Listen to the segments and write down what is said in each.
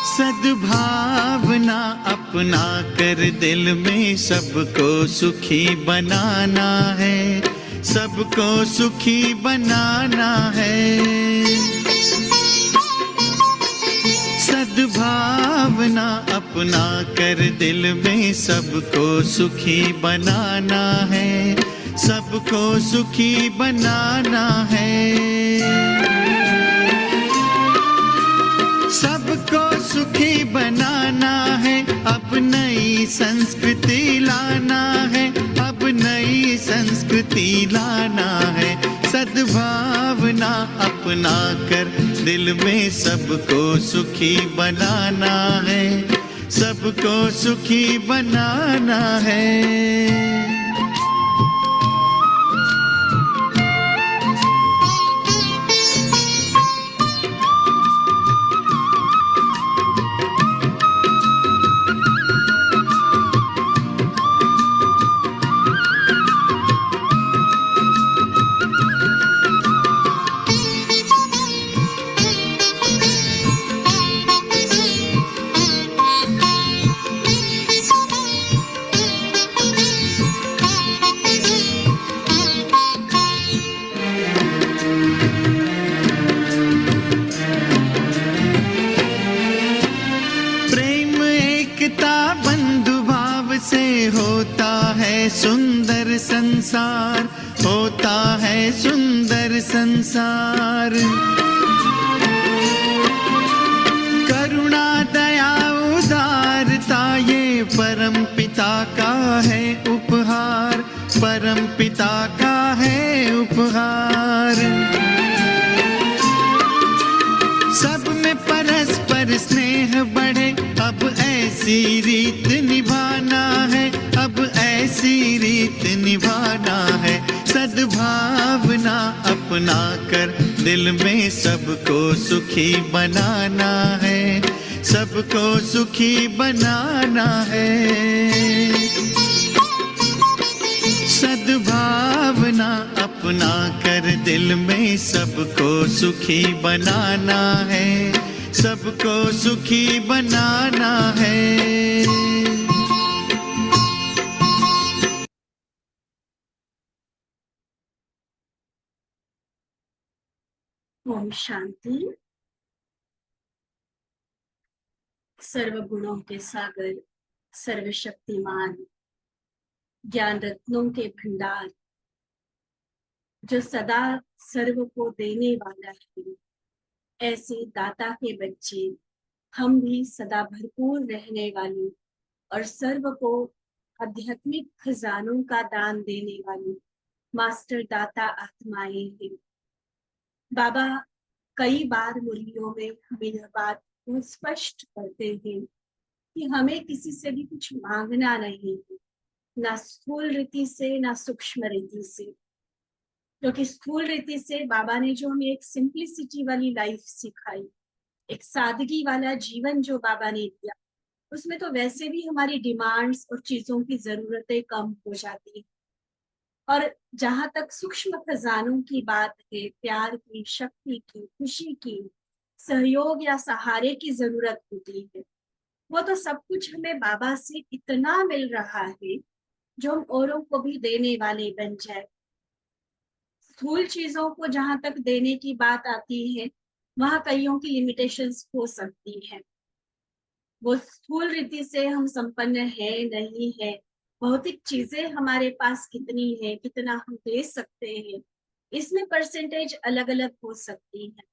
सद्भावना अपना कर दिल में सबको सुखी बनाना है, सबको सुखी बनाना है। सद्भावना अपना कर दिल में सबको सुखी बनाना है, सबको सुखी बनाना है। सबको सुखी बनाना है, अब नई संस्कृति लाना है, अब नई संस्कृति लाना है। सद्भावना अपना कर दिल में सबको सुखी बनाना है, सबको सुखी बनाना है। होता है सुंदर संसार, होता है सुंदर संसार। करुणा दया उदारता ये परम पिता का है उपहार, परम पिता का है उपहार। सब में परस्पर स्नेह बढ़े, अब ऐसी रीत निभाना है, अब ऐसी रीत निभाना है। सद्भावना अपना कर दिल में सबको सुखी बनाना है, सबको सुखी बनाना है। सद्भावना अपना कर दिल में सबको सुखी बनाना है, सबको सुखी बनाना है। ओम शांति। सर्व गुणों के सागर, सर्वशक्तिमान, ज्ञान रत्नों के भंडार, जो सदा सर्व को देने वाला है, ऐसे दाता के बच्चे हम भी सदा भरपूर रहने वाली और सर्व को आध्यात्मिक खजानों का दान देने वाली मास्टर दाता आत्माएं हैं। बाबा कई बार मुरलियों में हमें यह बात स्पष्ट करते हैं कि हमें किसी से भी कुछ मांगना नहीं है, ना स्थूल रीति से ना सूक्ष्म रीति से। क्योंकि स्थूल रीति से बाबा ने जो हमें एक सिंप्लिसिटी वाली लाइफ सिखाई, एक सादगी वाला जीवन जो बाबा ने दिया, उसमें तो वैसे भी हमारी डिमांड्स और चीजों की जरूरतें कम हो जाती है। और जहां तक सूक्ष्म खजानों की बात है, प्यार की, शक्ति की, खुशी की, सहयोग या सहारे की जरूरत होती है, वो तो सब कुछ हमें बाबा से इतना मिल रहा है जो हम औरों को भी देने वाले बन जाए। स्थूल चीजों को जहां तक देने की बात आती है, वहां कईयों की लिमिटेशंस हो सकती है। वो स्थूल रीति से हम संपन्न है नहीं है, भौतिक चीजें हमारे पास कितनी है, कितना हम दे सकते हैं, इसमें परसेंटेज अलग अलग हो सकती है।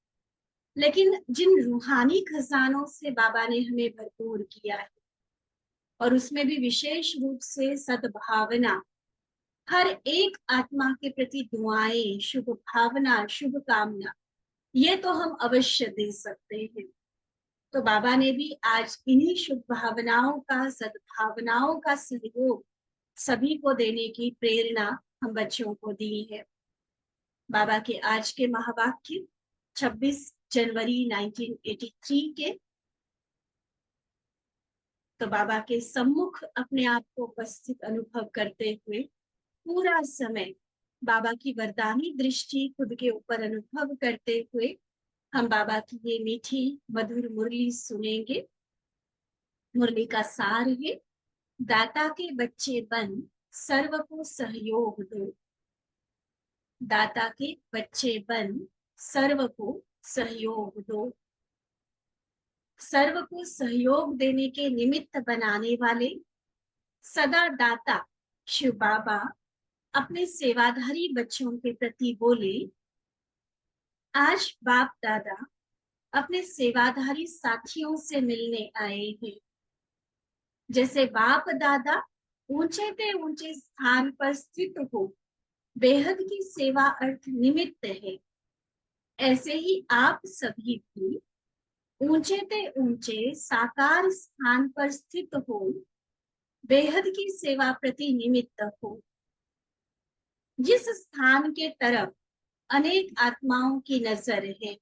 लेकिन जिन रूहानी खजानों से बाबा ने हमें भरपूर किया है, और उसमें भी विशेष रूप से सद्भावना, हर एक आत्मा के प्रति दुआएं, शुभ भावना, शुभ कामना, ये तो हम अवश्य दे सकते हैं। तो बाबा ने भी आज इन्हीं शुभ भावनाओं का, सद्भावनाओं का सहयोग सभी को देने की प्रेरणा हम बच्चों को दी है। बाबा के आज के महावाक्य 26 जनवरी 1983 के, तो बाबा के सम्मुख अपने आप को उपस्थित अनुभव करते हुए पूरा समय बाबा की वरदानी दृष्टि खुद के ऊपर अनुभव करते हुए हम बाबा की ये मीठी मधुर मुरली सुनेंगे। मुरली का सार है, दाता के बच्चे बन सर्व को सहयोग दो। दाता के बच्चे बन सर्व को सहयोग दो। सर्व को सहयोग देने के निमित्त बनाने वाले सदा दाता शिव बाबा अपने सेवाधारी बच्चों के प्रति बोले, आज बाप दादा अपने सेवाधारी साथियों से मिलने आए हैं। जैसे बाप दादा ऊंचे से ऊंचे स्थान पर स्थित हो बेहद की सेवा अर्थ निमित्त है, ऐसे ही आप सभी भी ऊंचे से ऊंचे साकार स्थान पर स्थित हो बेहद की सेवा प्रति निमित्त हो। जिस स्थान के तरफ अनेक आत्माओं की नजर है,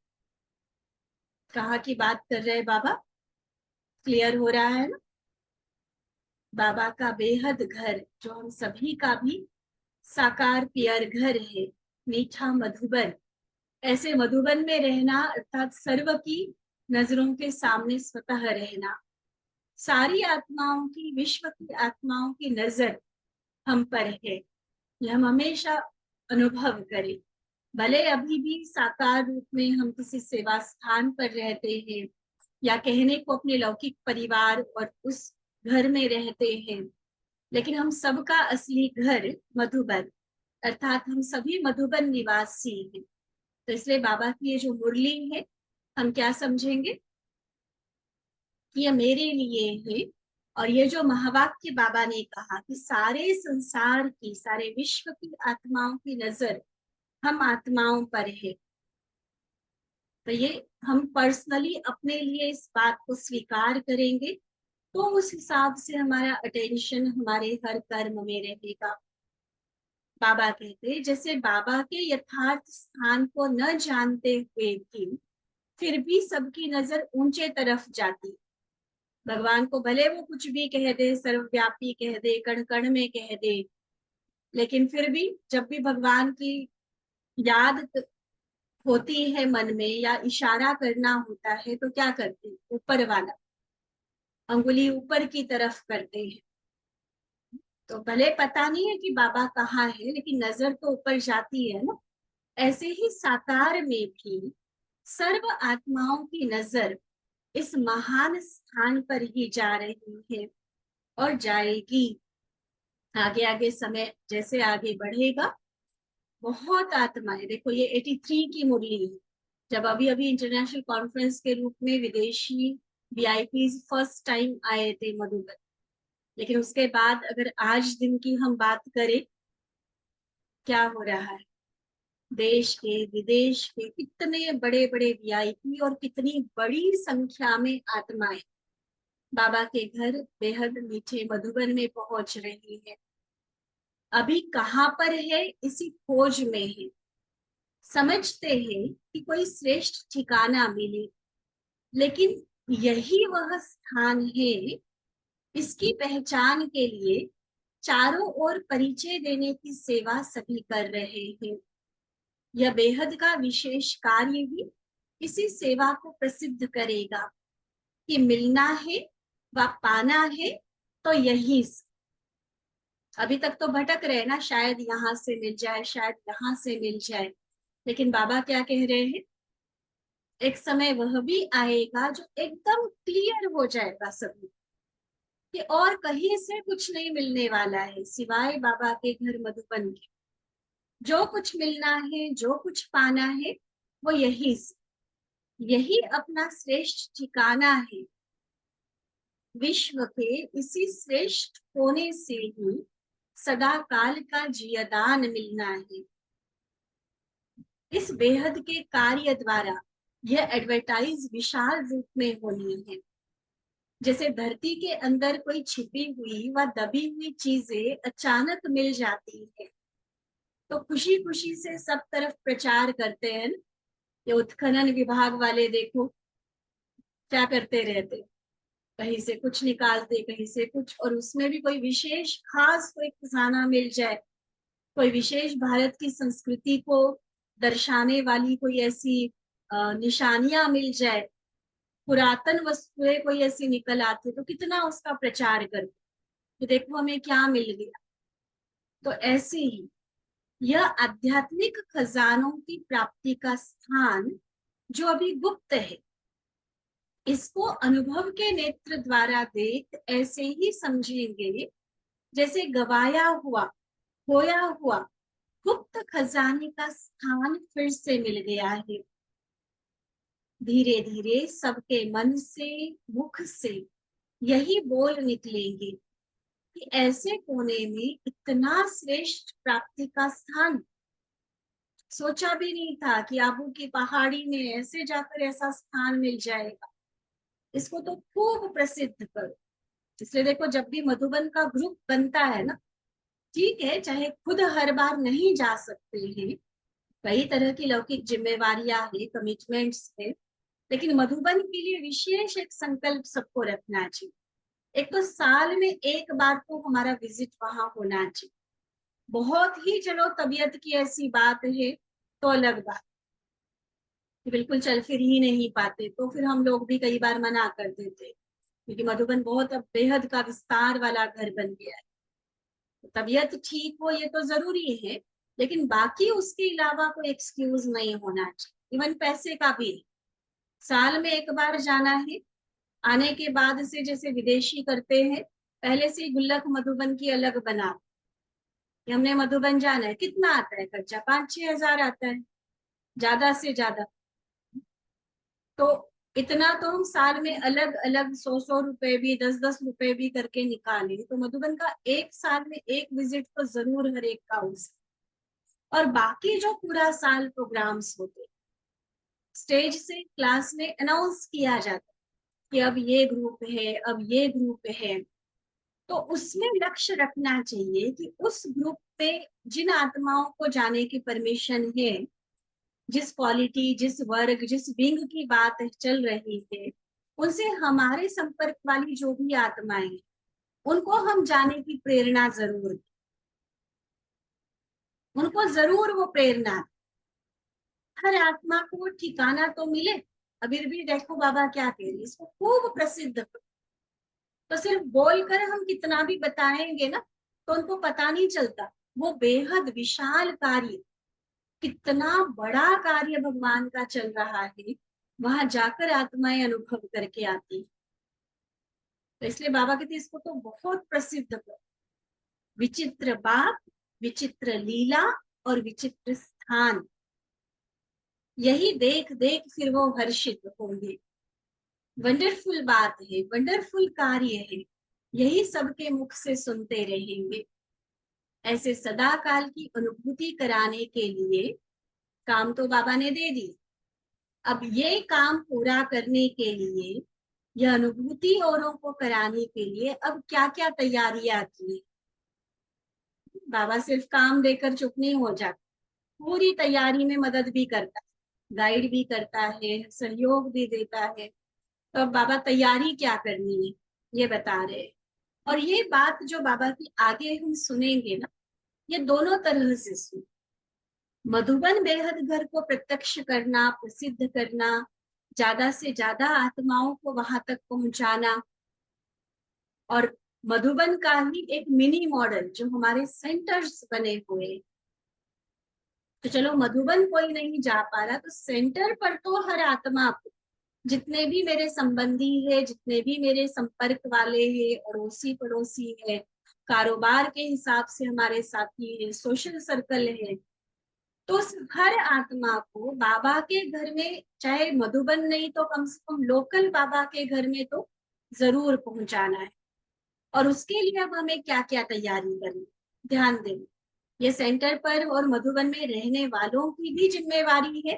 कहाँ की बात कर रहे हैं बाबा? क्लियर हो रहा है ना? बाबा का बेहद घर जो हम सभी का भी साकार प्यार घर है, मीठा मधुबन। ऐसे मधुबन में रहना अर्थात सर्व की नजरों के सामने स्वतः रहना, सारी आत्माओं की, विश्व की आत्माओं की नजर हम पर है, ये हम हमेशा अनुभव करें। भले अभी भी साकार रूप में हम किसी सेवा स्थान पर रहते हैं या कहने को अपने लौकिक परिवार और उस घर में रहते हैं, लेकिन हम सबका असली घर मधुबन अर्थात हम सभी मधुबन निवासी हैं। तो इसलिए बाबा की ये जो मुरली है हम क्या समझेंगे कि ये मेरे लिए है। और ये जो महावाक्य बाबा ने कहा कि सारे संसार की, सारे विश्व की आत्माओं की नजर हम आत्माओं पर है, तो ये हम पर्सनली अपने लिए इस बात को स्वीकार करेंगे तो उस हिसाब से हमारा अटेंशन हमारे हर कर्म में रहेगा। बाबा कहते जैसे बाबा के यथार्थ स्थान को न जानते हुए भी फिर भी सबकी नजर ऊंचे तरफ जाती। भगवान को भले वो कुछ भी कह दे, सर्वव्यापी कह दे, कण कण में कह दे, लेकिन फिर भी जब भी भगवान की याद होती है मन में या इशारा करना होता है तो क्या करते हैं? ऊपर वाला अंगुली ऊपर की तरफ करते हैं। तो भले पता नहीं है कि बाबा कहाँ है, लेकिन नजर तो ऊपर जाती है ना। ऐसे ही साकार में भी सर्व आत्माओं की नजर इस महान स्थान पर ही जा रही है और जाएगी। आगे आगे समय जैसे आगे बढ़ेगा बहुत आत्माएं, देखो ये 83 की मुरली है, जब अभी अभी इंटरनेशनल कॉन्फ्रेंस के रूप में विदेशी वीआईपी फर्स्ट टाइम आए थे मधुबन। लेकिन उसके बाद अगर आज दिन की हम बात करें, क्या हो रहा है? देश के विदेश के कितने बड़े बड़े वीआईपी और कितनी बड़ी संख्या में आत्माएं बाबा के घर बेहद मीठे मधुबन में पहुंच रही है। अभी कहाँ पर है? इसी खोज में है। समझते हैं कि कोई श्रेष्ठ ठिकाना मिले, लेकिन यही वह स्थान है। इसकी पहचान के लिए चारों ओर परिचय देने की सेवा सभी कर रहे हैं। यह बेहद का विशेष कार्य भी इसी सेवा को प्रसिद्ध करेगा कि मिलना है व पाना है तो यही से। अभी तक तो भटक रहे ना, शायद यहाँ से मिल जाए, शायद यहाँ से मिल जाए, लेकिन बाबा क्या कह रहे हैं? एक समय वह भी आएगा जो एकदम क्लियर हो जाएगा सभी कि और कहीं से कुछ नहीं मिलने वाला है सिवाय बाबा के घर मधुबन के। जो कुछ मिलना है, जो कुछ पाना है, वो यही से, यही अपना श्रेष्ठ ठिकाना है। विश्व के इसी श्रेष्ठ होने से ही सदा काल का जियादान मिलना है। इस बेहद के कार्य द्वारा यह एडवर्टाइज विशाल रूप में होनी है। जैसे धरती के अंदर कोई छिपी हुई व दबी हुई चीजें अचानक मिल जाती है तो खुशी खुशी से सब तरफ प्रचार करते हैं ना। ये उत्खनन विभाग वाले देखो क्या करते रहते, कहीं से कुछ निकालते कहीं से कुछ, और उसमें भी कोई विशेष खास कोई खजाना मिल जाए, कोई विशेष भारत की संस्कृति को दर्शाने वाली कोई ऐसी निशानियां मिल जाए, पुरातन वस्तुएं कोई ऐसी निकल आती तो कितना उसका प्रचार करते, तो देखो हमें क्या मिल गया। तो ऐसे ही यह आध्यात्मिक खजानों की प्राप्ति का स्थान जो अभी गुप्त है, इसको अनुभव के नेत्र द्वारा देख ऐसे ही समझेंगे जैसे गवाया हुआ खोया हुआ गुप्त खजाने का स्थान फिर से मिल गया है। धीरे धीरे सबके मन से मुख से यही बोल निकलेंगे कि ऐसे कोने में इतना श्रेष्ठ प्राप्ति का स्थान सोचा भी नहीं था कि आबू की पहाड़ी में ऐसे जाकर ऐसा स्थान मिल जाएगा, इसको तो खूब प्रसिद्ध करो। इसलिए देखो जब भी मधुबन का ग्रुप बनता है ना, ठीक है चाहे खुद हर बार नहीं जा सकते हैं, कई तरह की लौकिक जिम्मेवारियां है, कमिटमेंट्स है, लेकिन मधुबन के लिए विशेष एक संकल्प सबको रखना चाहिए। एक तो साल में एक बार तो हमारा विजिट वहां होना चाहिए। बहुत ही चलो तबीयत की ऐसी बात है तो अलग बात, बिल्कुल चल फिर ही नहीं पाते तो फिर हम लोग भी कई बार मना कर देते, क्योंकि मधुबन बहुत अब बेहद का विस्तार वाला घर बन गया है। तो तबीयत ठीक हो ये तो जरूरी है, लेकिन बाकी उसके अलावा कोई एक्सक्यूज नहीं होना चाहिए, इवन पैसे का भी नहीं। साल में एक बार जाना है, आने के बाद से जैसे विदेशी करते हैं, पहले से गुल्लक मधुबन की अलग बना कि हमने मधुबन जाना है, कितना आता है खर्चा, 5-6 हजार आता है ज्यादा से ज्यादा। तो इतना तो हम साल में अलग अलग 100-100 रुपए भी 10-10 रुपए भी करके निकाले तो मधुबन का एक साल में एक विजिट तो जरूर हर एक का हो। और बाकी जो पूरा साल प्रोग्राम्स होते, स्टेज से क्लास में अनाउंस किया जाता कि अब ये ग्रुप है अब ये ग्रुप है, तो उसमें लक्ष्य रखना चाहिए कि उस ग्रुप पे जिन आत्माओं को जाने की परमिशन है, जिस क्वालिटी जिस वर्ग जिस विंग की बात चल रही है, उनसे हमारे संपर्क वाली जो भी आत्माएं हैं उनको हम जाने की प्रेरणा जरूर दें, उनको जरूर वो प्रेरणा, हर आत्मा को वो ठिकाना तो मिले। अभी भी देखो बाबा क्या कह रही है, इसको खूब प्रसिद्ध करो। तो सिर्फ बोलकर हम कितना भी बताएंगे ना तो उनको पता नहीं चलता वो बेहद विशाल कार्य, कितना बड़ा कार्य भगवान का चल रहा है, वहां जाकर आत्माएं अनुभव करके आती। तो इसलिए बाबा कहते इसको तो बहुत प्रसिद्ध करो। विचित्र बात, विचित्र लीला और विचित्र स्थान, यही देख देख फिर वो हर्षित होंगे। वंडरफुल बात है, वंडरफुल कार्य है, यही सबके मुख से सुनते रहेंगे। ऐसे सदा काल की अनुभूति कराने के लिए काम तो बाबा ने दे दी, अब ये काम पूरा करने के लिए, यह अनुभूति औरों को कराने के लिए अब क्या क्या तैयारियां की। बाबा सिर्फ काम देकर चुप नहीं हो जाता, पूरी तैयारी में मदद भी करता है, गाइड भी करता है, सहयोग भी देता है। तो अब बाबा तैयारी क्या करनी है ये बता रहे हैं। और ये बात जो बाबा की आगे हम सुनेंगे ना, ये दोनों तरह से सुन, मधुबन बेहद घर को प्रत्यक्ष करना, प्रसिद्ध करना, ज्यादा से ज्यादा आत्माओं को वहां तक पहुंचाना, और मधुबन का ही एक मिनी मॉडल जो हमारे सेंटर्स बने हुए। तो चलो मधुबन कोई नहीं जा पा रहा तो सेंटर पर तो हर आत्मा को, जितने भी मेरे संबंधी है, जितने भी मेरे संपर्क वाले हैं, अड़ोसी पड़ोसी है, कारोबार के हिसाब से हमारे साथी है, सोशल सर्कल है, तो उस हर आत्मा को बाबा के घर में, चाहे मधुबन नहीं तो कम से कम लोकल बाबा के घर में तो जरूर पहुंचाना है। और उसके लिए अब हमें क्या क्या तैयारी करनी, ध्यान देना, ये सेंटर पर और मधुबन में रहने वालों की भी जिम्मेवारी है,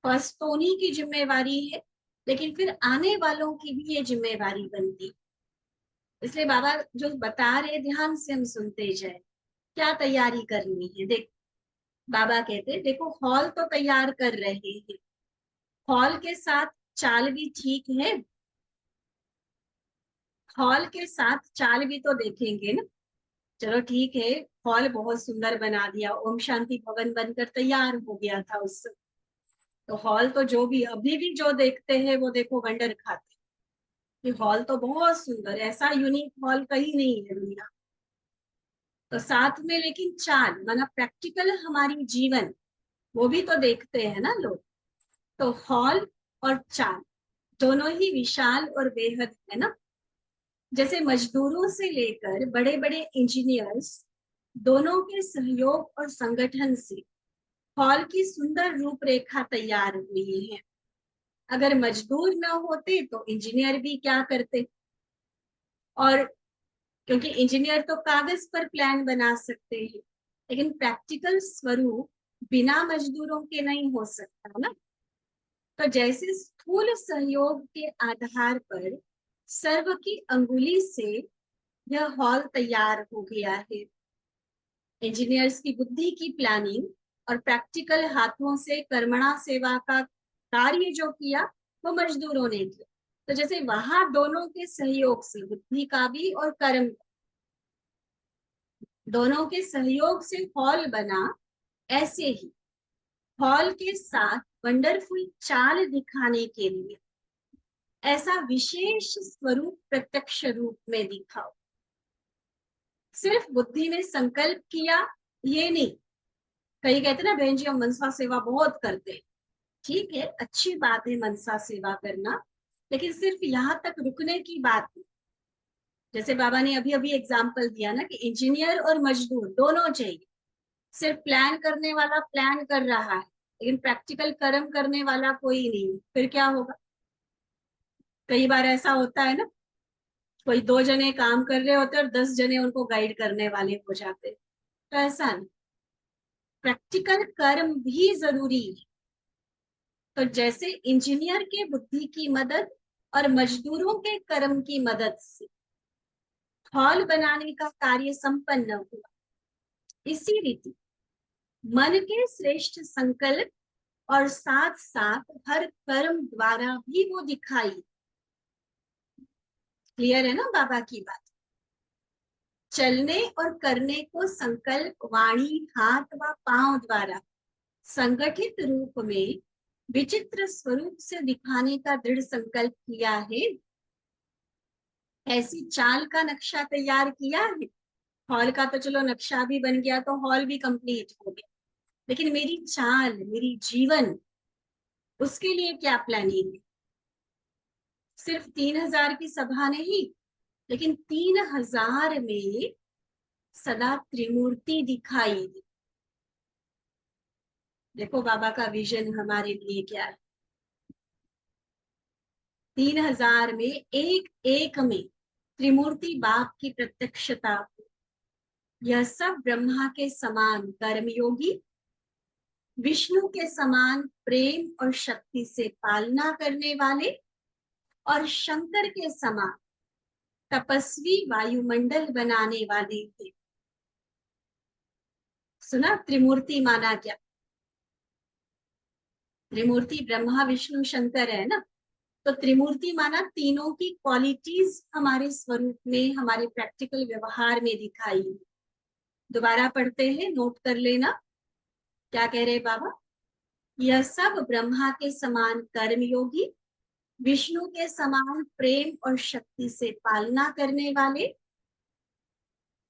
फर्स्ट तो उन्हीं की जिम्मेवारी है, लेकिन फिर आने वालों की भी ये जिम्मेवारी बनती। इसलिए बाबा जो बता रहे ध्यान से हम सुनते जाए। क्या तैयारी करनी है, देख बाबा कहते हैं देखो हॉल तो तैयार कर रहे हैं, हॉल के साथ चाल भी ठीक है, हॉल के साथ चाल भी तो देखेंगे ना। चलो ठीक है, हॉल बहुत सुंदर बना दिया, ओम शांति भवन बनकर तैयार हो गया था उस समय। तो हॉल तो जो भी अभी भी जो देखते हैं वो देखो वंडर खाते हैं कि हॉल तो बहुत सुंदर, ऐसा यूनिक हॉल कहीं नहीं है दुनिया। तो साथ में लेकिन चाल माना प्रैक्टिकल हमारी जीवन, वो भी तो देखते हैं ना लोग। तो हॉल और चाल दोनों ही विशाल और बेहद है ना। जैसे मजदूरों से लेकर बड़े बड़े इंजीनियर्स दोनों के सहयोग और संगठन से हॉल की सुंदर रूपरेखा तैयार हुई है। अगर मजदूर न होते तो इंजीनियर भी क्या करते। और क्योंकि इंजीनियर तो कागज पर प्लान बना सकते हैं, लेकिन प्रैक्टिकल स्वरूप बिना मजदूरों के नहीं हो सकता ना। तो जैसे स्थूल सहयोग के आधार पर सर्व की अंगुली से यह हॉल तैयार हो गया है। इंजीनियर्स की बुद्धि की प्लानिंग और प्रैक्टिकल हाथों से कर्मणा सेवा का कार्य जो किया वो मजदूरों ने किया। तो जैसे वहां दोनों के सहयोग से बुद्धि का भी और कर्म दोनों के सहयोग से हॉल बना, ऐसे ही हॉल के साथ वंडरफुल चाल दिखाने के लिए ऐसा विशेष स्वरूप प्रत्यक्ष रूप में दिखाओ। सिर्फ बुद्धि ने संकल्प किया ये नहीं। कई कहते ना बहन जी हम मनसा सेवा बहुत करते हैं, ठीक है अच्छी बात है मनसा सेवा करना, लेकिन सिर्फ यहाँ तक रुकने की बात नहीं। जैसे बाबा ने अभी अभी एग्जाम्पल दिया ना कि इंजीनियर और मजदूर दोनों चाहिए। सिर्फ प्लान करने वाला प्लान कर रहा है लेकिन प्रैक्टिकल कर्म करने वाला कोई नहीं, फिर क्या होगा। कई बार ऐसा होता है ना, कोई 2 जने काम कर रहे होते और 10 जने उनको गाइड करने वाले हो जाते। तो ऐसा नहीं, प्रैक्टिकल कर्म भी जरूरी है। तो जैसे इंजीनियर के बुद्धि की मदद और मजदूरों के कर्म की मदद से हॉल बनाने का कार्य संपन्न हुआ, इसी रीति मन के श्रेष्ठ संकल्प और साथ साथ हर कर्म द्वारा भी वो दिखाई। क्लियर है ना बाबा की बात। चलने और करने को संकल्प वाणी हाथ व पांव द्वारा संगठित रूप में विचित्र स्वरूप से दिखाने का दृढ़ संकल्प किया है। ऐसी चाल का नक्शा तैयार किया है। हॉल का तो चलो नक्शा भी बन गया तो हॉल भी कंप्लीट हो गया, लेकिन मेरी चाल मेरी जीवन उसके लिए क्या प्लानिंग है। सिर्फ 3,000 की सभा नहीं, लेकिन 3,000 में सदा त्रिमूर्ति दिखाई दी। देखो बाबा का विजन हमारे लिए क्या है। 3,000 में एक एक में त्रिमूर्ति बाप की प्रत्यक्षता। यह सब ब्रह्मा के समान कर्मयोगी, विष्णु के समान प्रेम और शक्ति से पालना करने वाले और शंकर के समान तपस्वी वायुमंडल बनाने वाले थे। सुना त्रिमूर्ति माना क्या। त्रिमूर्ति ब्रह्मा विष्णु शंकर है ना। तो त्रिमूर्ति माना तीनों की क्वालिटीज हमारे स्वरूप में हमारे प्रैक्टिकल व्यवहार में दिखाई। दोबारा पढ़ते हैं, नोट कर लेना क्या कह रहे बाबा। यह सब ब्रह्मा के समान कर्मयोगी, विष्णु के समान प्रेम और शक्ति से पालना करने वाले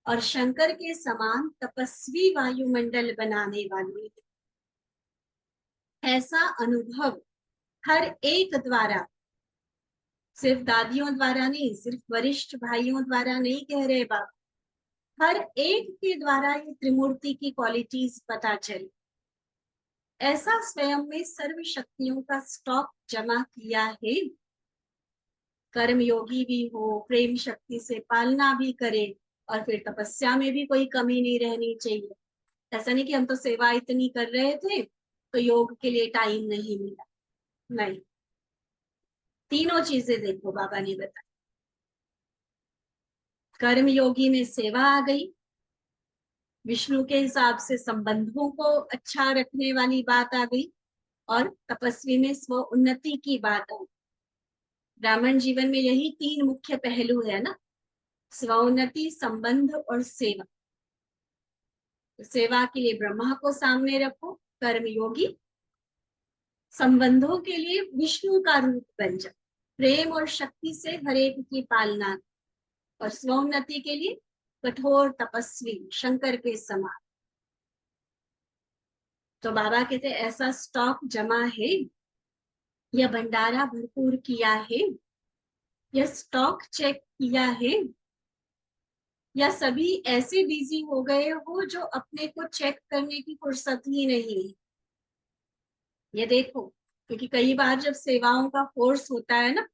और शंकर के समान तपस्वी वायुमंडल बनाने वाले। ऐसा अनुभव हर एक द्वारा, सिर्फ दादियों द्वारा नहीं, सिर्फ वरिष्ठ भाइयों द्वारा नहीं कह रहे बाबा, हर एक के द्वारा ये त्रिमूर्ति की क्वालिटीज पता चली। ऐसा स्वयं में सर्व शक्तियों का स्टॉक जमा किया है। कर्मयोगी भी हो, प्रेम शक्ति से पालना भी करे और फिर तपस्या में भी कोई कमी नहीं रहनी चाहिए। ऐसा नहीं कि हम तो सेवा इतनी कर रहे थे तो योग के लिए टाइम नहीं मिला, नहीं। तीनों चीजें देखो बाबा ने बताई। कर्म योगी में सेवा आ गई, विष्णु के हिसाब से संबंधों को अच्छा रखने वाली बात आ गई, और तपस्वी में स्व उन्नति की बात आ गई। ब्राह्मण जीवन में यही तीन मुख्य पहलू है ना, स्वोन्नति, संबंध और सेवा। तो सेवा के लिए ब्रह्मा को सामने रखो, कर्म योगी, संबंधों के लिए विष्णु का रूप बन जाओ, प्रेम और शक्ति से हर एक की पालना, और स्वोन्नति के लिए कठोर तपस्वी शंकर के समान। तो बाबा कहते ऐसा स्टॉक जमा है, यह भंडारा भरपूर किया है, यह स्टॉक चेक किया है, या सभी ऐसे बिजी हो गए हो जो अपने को चेक करने की फुर्सत ही नहीं है। ये देखो, क्योंकि कई बार जब सेवाओं का फोर्स होता है ना,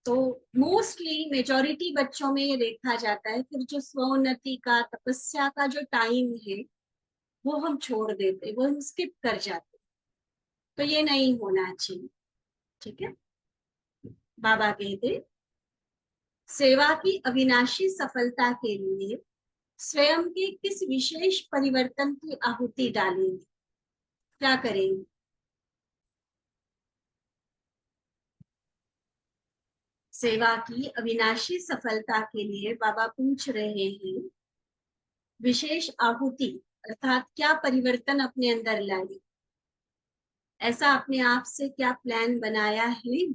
तो मोस्टली मेजॉरिटी बच्चों में ये देखा जाता है, फिर जो स्वोन्नति का, तपस्या का जो टाइम है वो हम छोड़ देते, वो हम स्किप कर जाते। तो ये नहीं होना चाहिए, ठीक है। बाबा कहते सेवा की अविनाशी सफलता के लिए स्वयं के किस विशेष परिवर्तन की आहुति डालेंगे, क्या करेंगे? सेवा की अविनाशी सफलता के लिए बाबा पूछ रहे हैं विशेष आहुति, अर्थात क्या परिवर्तन अपने अंदर लाए, ऐसा अपने आप से क्या प्लान बनाया है।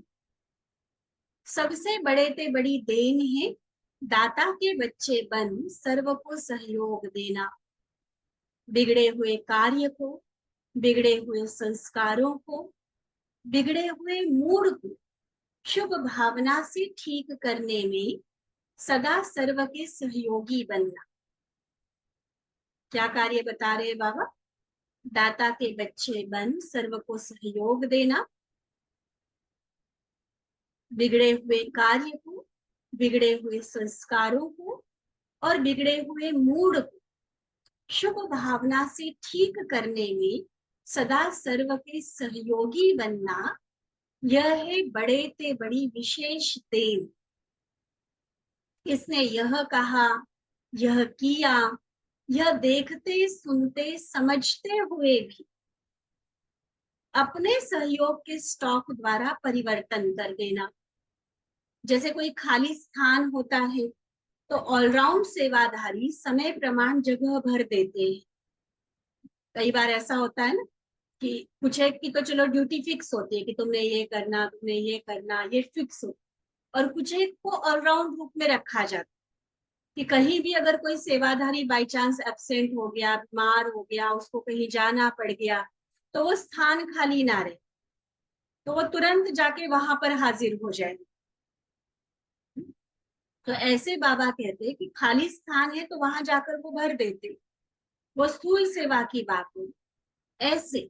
सबसे बड़े ते बड़ी देन है दाता के बच्चे बन सर्व को सहयोग देना, बिगड़े हुए कार्य को, बिगड़े हुए संस्कारों को, बिगड़े हुए मूड को शुभ भावना से ठीक करने में सदा सर्व के सहयोगी बनना। क्या कार्य बता रहे बाबा? दाता के बच्चे बन सर्व को सहयोग देना, बिगड़े हुए कार्य को, बिगड़े हुए संस्कारों को और बिगड़े हुए मूड को शुभ भावना से ठीक करने में सदा सर्व के सहयोगी बनना, यह है बड़े ते बड़ी विशेष देन। इसने यह कहा, यह किया, यह देखते सुनते समझते हुए भी अपने सहयोग के स्टॉक द्वारा परिवर्तन कर देना। जैसे कोई खाली स्थान होता है तो ऑलराउंड सेवाधारी समय प्रमाण जगह भर देते हैं। कई बार ऐसा होता है ना कि कुछ एक की तो चलो ड्यूटी फिक्स होती है कि तुमने ये करना, तुमने ये करना, ये फिक्स हो, और कुछ एक को ऑलराउंड रूप में रखा जाता है कि कहीं भी अगर कोई सेवाधारी बाई चांस एब्सेंट हो गया, बीमार हो गया, उसको कहीं जाना पड़ गया, तो वो स्थान खाली ना रहे, तो वो तुरंत जाके वहां पर हाजिर हो जाए। तो ऐसे बाबा कहते कि खाली स्थान है तो वहां जाकर वो भर देते, वो स्थूल सेवा की बात हो। ऐसे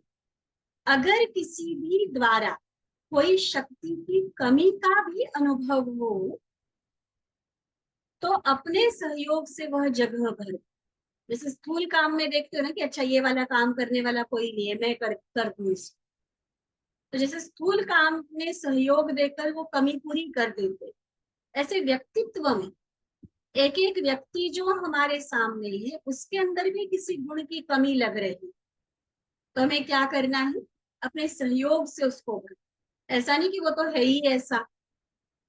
अगर किसी भी द्वारा कोई शक्ति की कमी का भी अनुभव हो तो अपने सहयोग से वह जगह भर। जैसे स्थूल काम में देखते हो ना कि अच्छा ये वाला काम करने वाला कोई नहीं है, मैं कर दूं इसको, तो जैसे स्थूल काम में सहयोग देकर वो कमी पूरी कर देते, ऐसे व्यक्तित्व में एक एक व्यक्ति जो हमारे सामने है उसके अंदर भी किसी गुण की कमी लग रही, तो हमें क्या करना है? अपने सहयोग से उसको भर। ऐसा नहीं कि वो तो है ही ऐसा,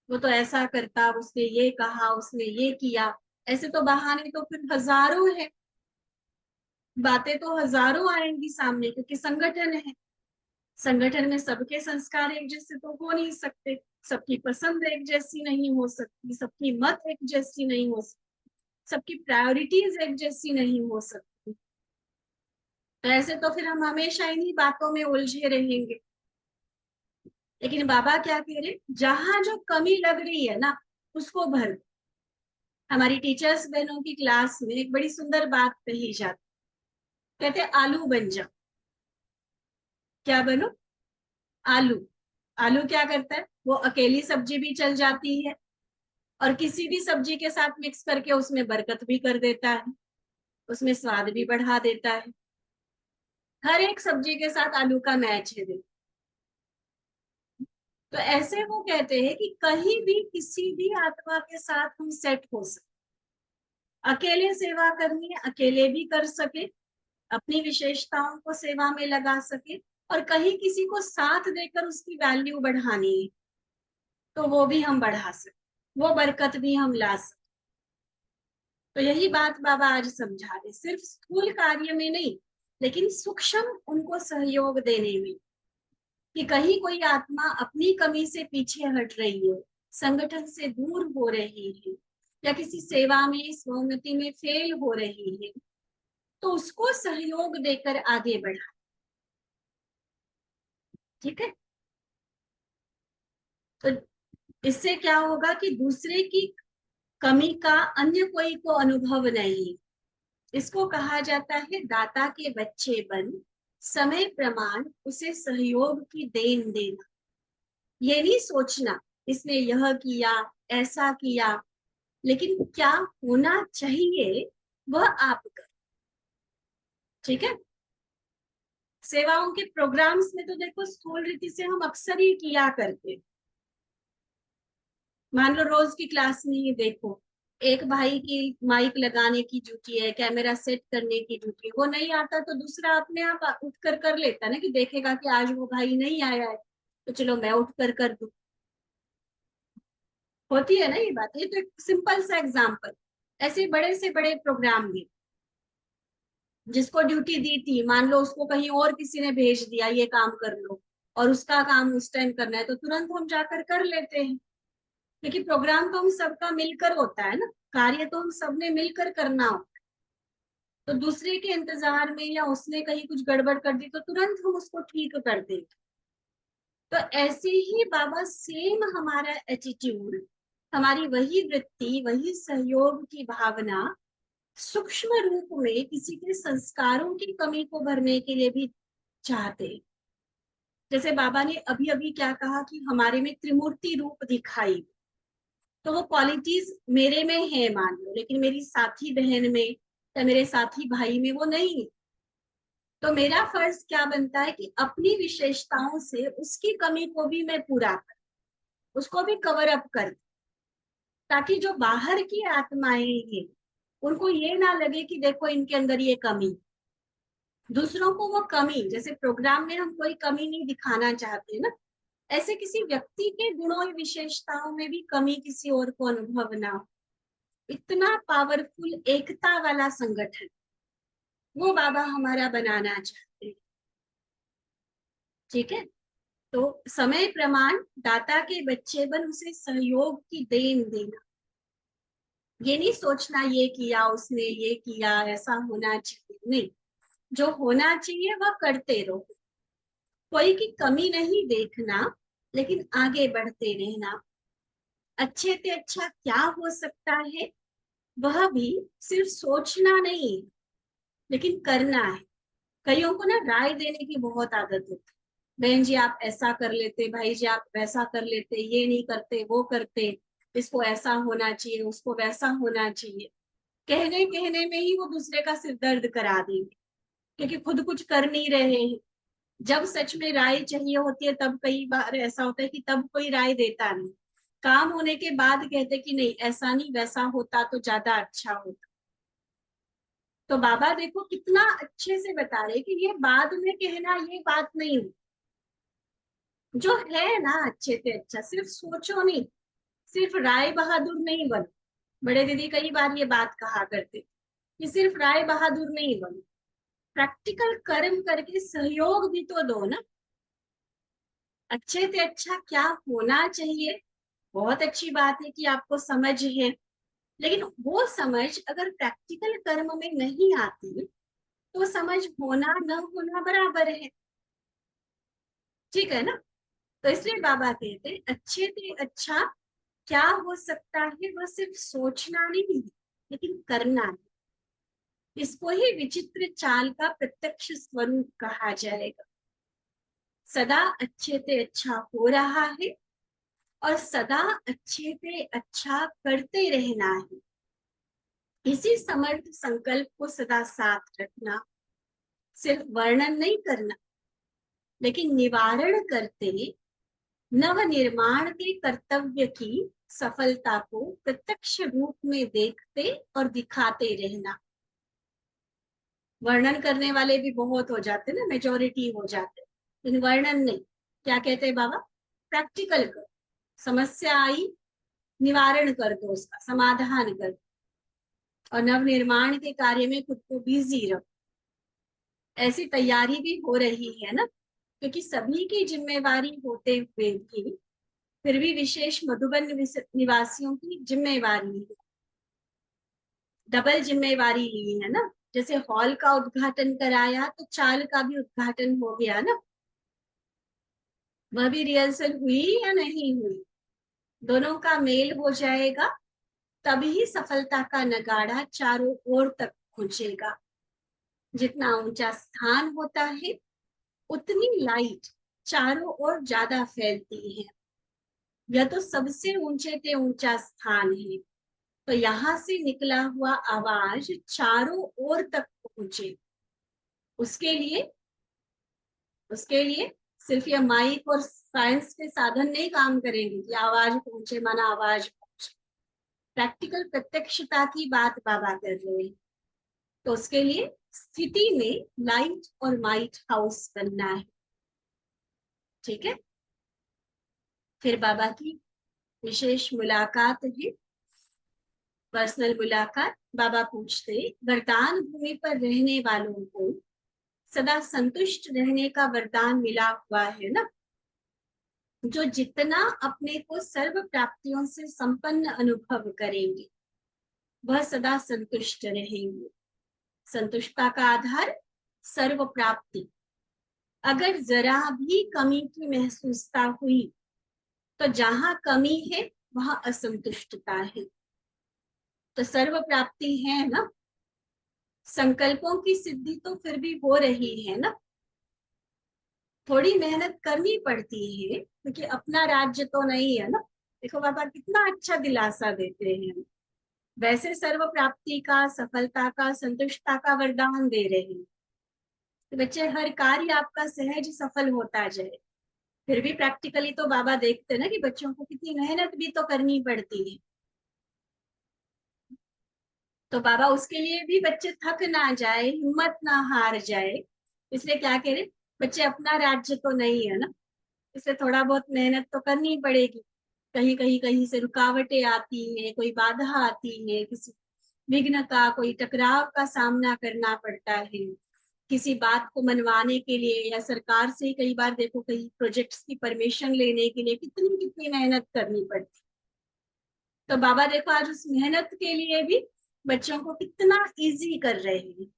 वो तो ऐसा करता, उसने ये कहा, उसने ये किया, ऐसे तो बहाने तो फिर हजारों है, बातें तो हजारों आएंगी सामने, क्योंकि संगठन है, संगठन में सबके संस्कार एक जैसे तो हो नहीं सकते, सबकी पसंद एक जैसी नहीं हो सकती, सबकी मत एक जैसी नहीं हो सकती, सबकी प्रायोरिटीज एक जैसी नहीं हो सकती। तो ऐसे तो फिर हम हमेशा इन्हीं बातों में उलझे रहेंगे। लेकिन बाबा क्या कह रहे, जहां जो कमी लग रही है ना उसको भर दो। हमारी टीचर्स बहनों की क्लास में एक बड़ी सुंदर बात कही जाती, कहते आलू बन जाओ। क्या बनो? आलू। आलू क्या करता है? वो अकेली सब्जी भी चल जाती है और किसी भी सब्जी के साथ मिक्स करके उसमें बरकत भी कर देता है, उसमें स्वाद भी बढ़ा देता है। हर एक सब्जी के साथ आलू का मैच है। देखो, तो ऐसे वो कहते हैं कि कहीं भी किसी भी आत्मा के साथ हम सेट हो सकते, अकेले सेवा करनी है अकेले भी कर सके, अपनी विशेषताओं को सेवा में लगा सके, और कहीं किसी को साथ देकर उसकी वैल्यू बढ़ानी है तो वो भी हम बढ़ा सकते, वो बरकत भी हम ला सकते। तो यही बात बाबा आज समझा रहे, सिर्फ स्थूल कार्य में नहीं लेकिन सूक्ष्म उनको सहयोग देने में, कि कहीं कोई आत्मा अपनी कमी से पीछे हट रही है, संगठन से दूर हो रही है, या किसी सेवा में स्वोन्नति में फेल हो रही है, तो उसको सहयोग देकर आगे बढ़ा। ठीक है, तो इससे क्या होगा कि दूसरे की कमी का अन्य कोई को अनुभव नहीं। इसको कहा जाता है दाता के बच्चे बन, समय प्रमाण उसे सहयोग की देन देना। ये नहीं सोचना इसने यह किया ऐसा किया, लेकिन क्या होना चाहिए वह आप कर। ठीक है, सेवाओं के प्रोग्राम्स में तो देखो स्थूल रीति से हम अक्सर ही किया करते। मान लो रोज की क्लास में ही देखो, एक भाई की माइक लगाने की ड्यूटी है, कैमरा सेट करने की ड्यूटी है, वो नहीं आता तो दूसरा अपने आप उठ कर लेता ना, कि देखेगा कि आज वो भाई नहीं आया है तो चलो मैं उठ कर दूं। होती है ना ये बात, ये तो एक सिंपल सा एग्जाम्पल। ऐसे बड़े से बड़े प्रोग्राम में जिसको ड्यूटी दी थी, मान लो उसको कहीं और किसी ने भेज दिया ये काम कर लो, और उसका काम उस टाइम करना है तो तुरंत हम जाकर कर लेते हैं, क्योंकि प्रोग्राम तो हम सबका मिलकर होता है ना, कार्य तो हम सबने मिलकर करना हो। तो दूसरे के इंतजार में या उसने कहीं कुछ गड़बड़ कर दी तो तुरंत हम उसको ठीक कर देंगे। तो ऐसे ही बाबा सेम हमारा एटीट्यूड, हमारी वही वृत्ति वही सहयोग की भावना सूक्ष्म रूप में किसी के संस्कारों की कमी को भरने के लिए भी चाहते। जैसे बाबा ने अभी अभी क्या कहा कि हमारे में त्रिमूर्ति रूप दिखाई, तो वो क्वालिटीज मेरे में है मान लो, लेकिन मेरी साथी बहन में या मेरे साथी भाई में वो नहीं है। तो मेरा फर्ज क्या बनता है कि अपनी विशेषताओं से उसकी कमी को भी मैं पूरा कर, उसको भी कवर अप कर, ताकि जो बाहर की आत्माएं हैं उनको ये ना लगे कि देखो इनके अंदर ये कमी। दूसरों को वो कमी, जैसे प्रोग्राम में हम कोई कमी नहीं दिखाना चाहते ना, ऐसे किसी व्यक्ति के गुणों या विशेषताओं में भी कमी किसी और को अनुभव ना हो। इतना पावरफुल एकता वाला संगठन वो बाबा हमारा बनाना चाहते हैं। ठीक है, तो समय प्रमाण दाता के बच्चे बन उसे सहयोग की देन देना। ये नहीं सोचना ये किया उसने ये किया ऐसा होना चाहिए, नहीं, जो होना चाहिए वह करते रहो, कोई की कमी नहीं देखना, लेकिन आगे बढ़ते रहना। अच्छे से अच्छा क्या हो सकता है वह भी सिर्फ सोचना नहीं लेकिन करना है। कईयों को ना राय देने की बहुत आदत होती, बहन जी आप ऐसा कर लेते, भाई जी आप वैसा कर लेते, ये नहीं करते वो करते, इसको ऐसा होना चाहिए उसको वैसा होना चाहिए। कहने कहने में ही वो दूसरे का सिर दर्द करा देंगे, क्योंकि खुद कुछ कर नहीं रहे हैं। जब सच में राय चाहिए होती है तब कई बार ऐसा होता है कि तब कोई राय देता नहीं, काम होने के बाद कहते कि नहीं ऐसा नहीं वैसा होता तो ज्यादा अच्छा होता। तो बाबा देखो कितना अच्छे से बता रहे कि ये बाद में कहना ये बात नहीं, जो है ना अच्छे से अच्छा सिर्फ सोचो नहीं, सिर्फ राय बहादुर नहीं बनो। बड़े दीदी कई बार ये बात कहा करते कि सिर्फ राय बहादुर नहीं बनो, प्रैक्टिकल कर्म करके सहयोग भी तो दो ना। अच्छे से अच्छा क्या होना चाहिए, बहुत अच्छी बात है कि आपको समझ है, लेकिन वो समझ अगर प्रैक्टिकल कर्म में नहीं आती तो समझ होना न होना बराबर है। ठीक है ना, तो इसलिए बाबा कहते हैं अच्छे से अच्छा क्या हो सकता है वह सिर्फ सोचना नहीं लेकिन करना है। इसको ही विचित्र चाल का प्रत्यक्ष स्वरूप कहा जाएगा। सदा अच्छे से अच्छा हो रहा है और सदा अच्छे से अच्छा करते रहना है। इसी समर्थ संकल्प को सदा साथ रखना, सिर्फ वर्णन नहीं करना लेकिन निवारण करते नवनिर्माण के कर्तव्य की सफलता को प्रत्यक्ष रूप में देखते और दिखाते रहना। वर्णन करने वाले भी बहुत हो जाते ना, मेजोरिटी हो जाते, लेकिन वर्णन नहीं। क्या कहते हैं बाबा? प्रैक्टिकल कर, समस्या आई निवारण कर दो, उसका समाधान कर दो, और नवनिर्माण के कार्य में खुद को बिजी रखो। ऐसी तैयारी भी हो रही है ना, क्योंकि सभी की जिम्मेवारी होते हुए भी फिर भी विशेष मधुबन निवासियों की जिम्मेवारी है, डबल जिम्मेवारी ली है ना। जैसे हॉल का उद्घाटन कराया तो चाल का भी उद्घाटन हो गया ना। वह भी रिहर्सल हुई या नहीं हुई, दोनों का मेल हो जाएगा, तभी सफलता का नगाड़ा चारों ओर तक पहुंचेगा। जितना ऊंचा स्थान होता है उतनी लाइट चारों ओर ज्यादा फैलती है। यह तो सबसे ऊंचे पे ऊंचा स्थान है, तो यहाँ से निकला हुआ आवाज चारों ओर तक पहुंचे, उसके लिए सिर्फ ये माइक और साइंस के साधन नहीं काम करेंगे कि आवाज पहुंचे माना आवाज पहुंचे। प्रैक्टिकल प्रत्यक्षता की बात बाबा कर रहे हैं, तो उसके लिए स्थिति में लाइट और माइट हाउस बनना है। ठीक है, फिर बाबा की विशेष मुलाकात है, पर्सनल मुलाकात। बाबा पूछते, वरदान भूमि पर रहने वालों को सदा संतुष्ट रहने का वरदान मिला हुआ है ना, जो जितना अपने को सर्व प्राप्तियों से संपन्न अनुभव करेंगे वह सदा संतुष्ट रहेंगे। संतुष्टता का आधार सर्व प्राप्ति। अगर जरा भी कमी की महसूसता हुई तो जहां कमी है वहां असंतुष्टता है। तो सर्व प्राप्ति है ना, संकल्पों की सिद्धि तो फिर भी हो रही है ना। थोड़ी मेहनत करनी पड़ती है क्योंकि अपना राज्य तो नहीं है ना। देखो बाबा कितना अच्छा दिलासा देते हैं, वैसे सर्व प्राप्ति का, सफलता का, संतुष्टता का वरदान दे रहे हैं। तो बच्चे हर कार्य आपका सहज सफल होता जाए। फिर भी प्रैक्टिकली तो बाबा देखते हैं ना कि बच्चों को कितनी मेहनत भी तो करनी पड़ती है। तो बाबा उसके लिए भी बच्चे थक ना जाए, हिम्मत ना हार जाए, इसलिए क्या कह रहे, बच्चे अपना राज्य तो नहीं है ना, इसलिए थोड़ा बहुत मेहनत तो करनी पड़ेगी। कहीं से रुकावटें आती हैं, कोई बाधा आती है, किसी विघ्न का, कोई टकराव का सामना करना पड़ता है। किसी बात को मनवाने के लिए या सरकार से कई बार देखो कई प्रोजेक्ट्स की परमिशन लेने के लिए कितनी कितनी मेहनत करनी पड़ती। तो बाबा देखो आज उस मेहनत के लिए भी बच्चों को कितना इजी कर रहे हैं।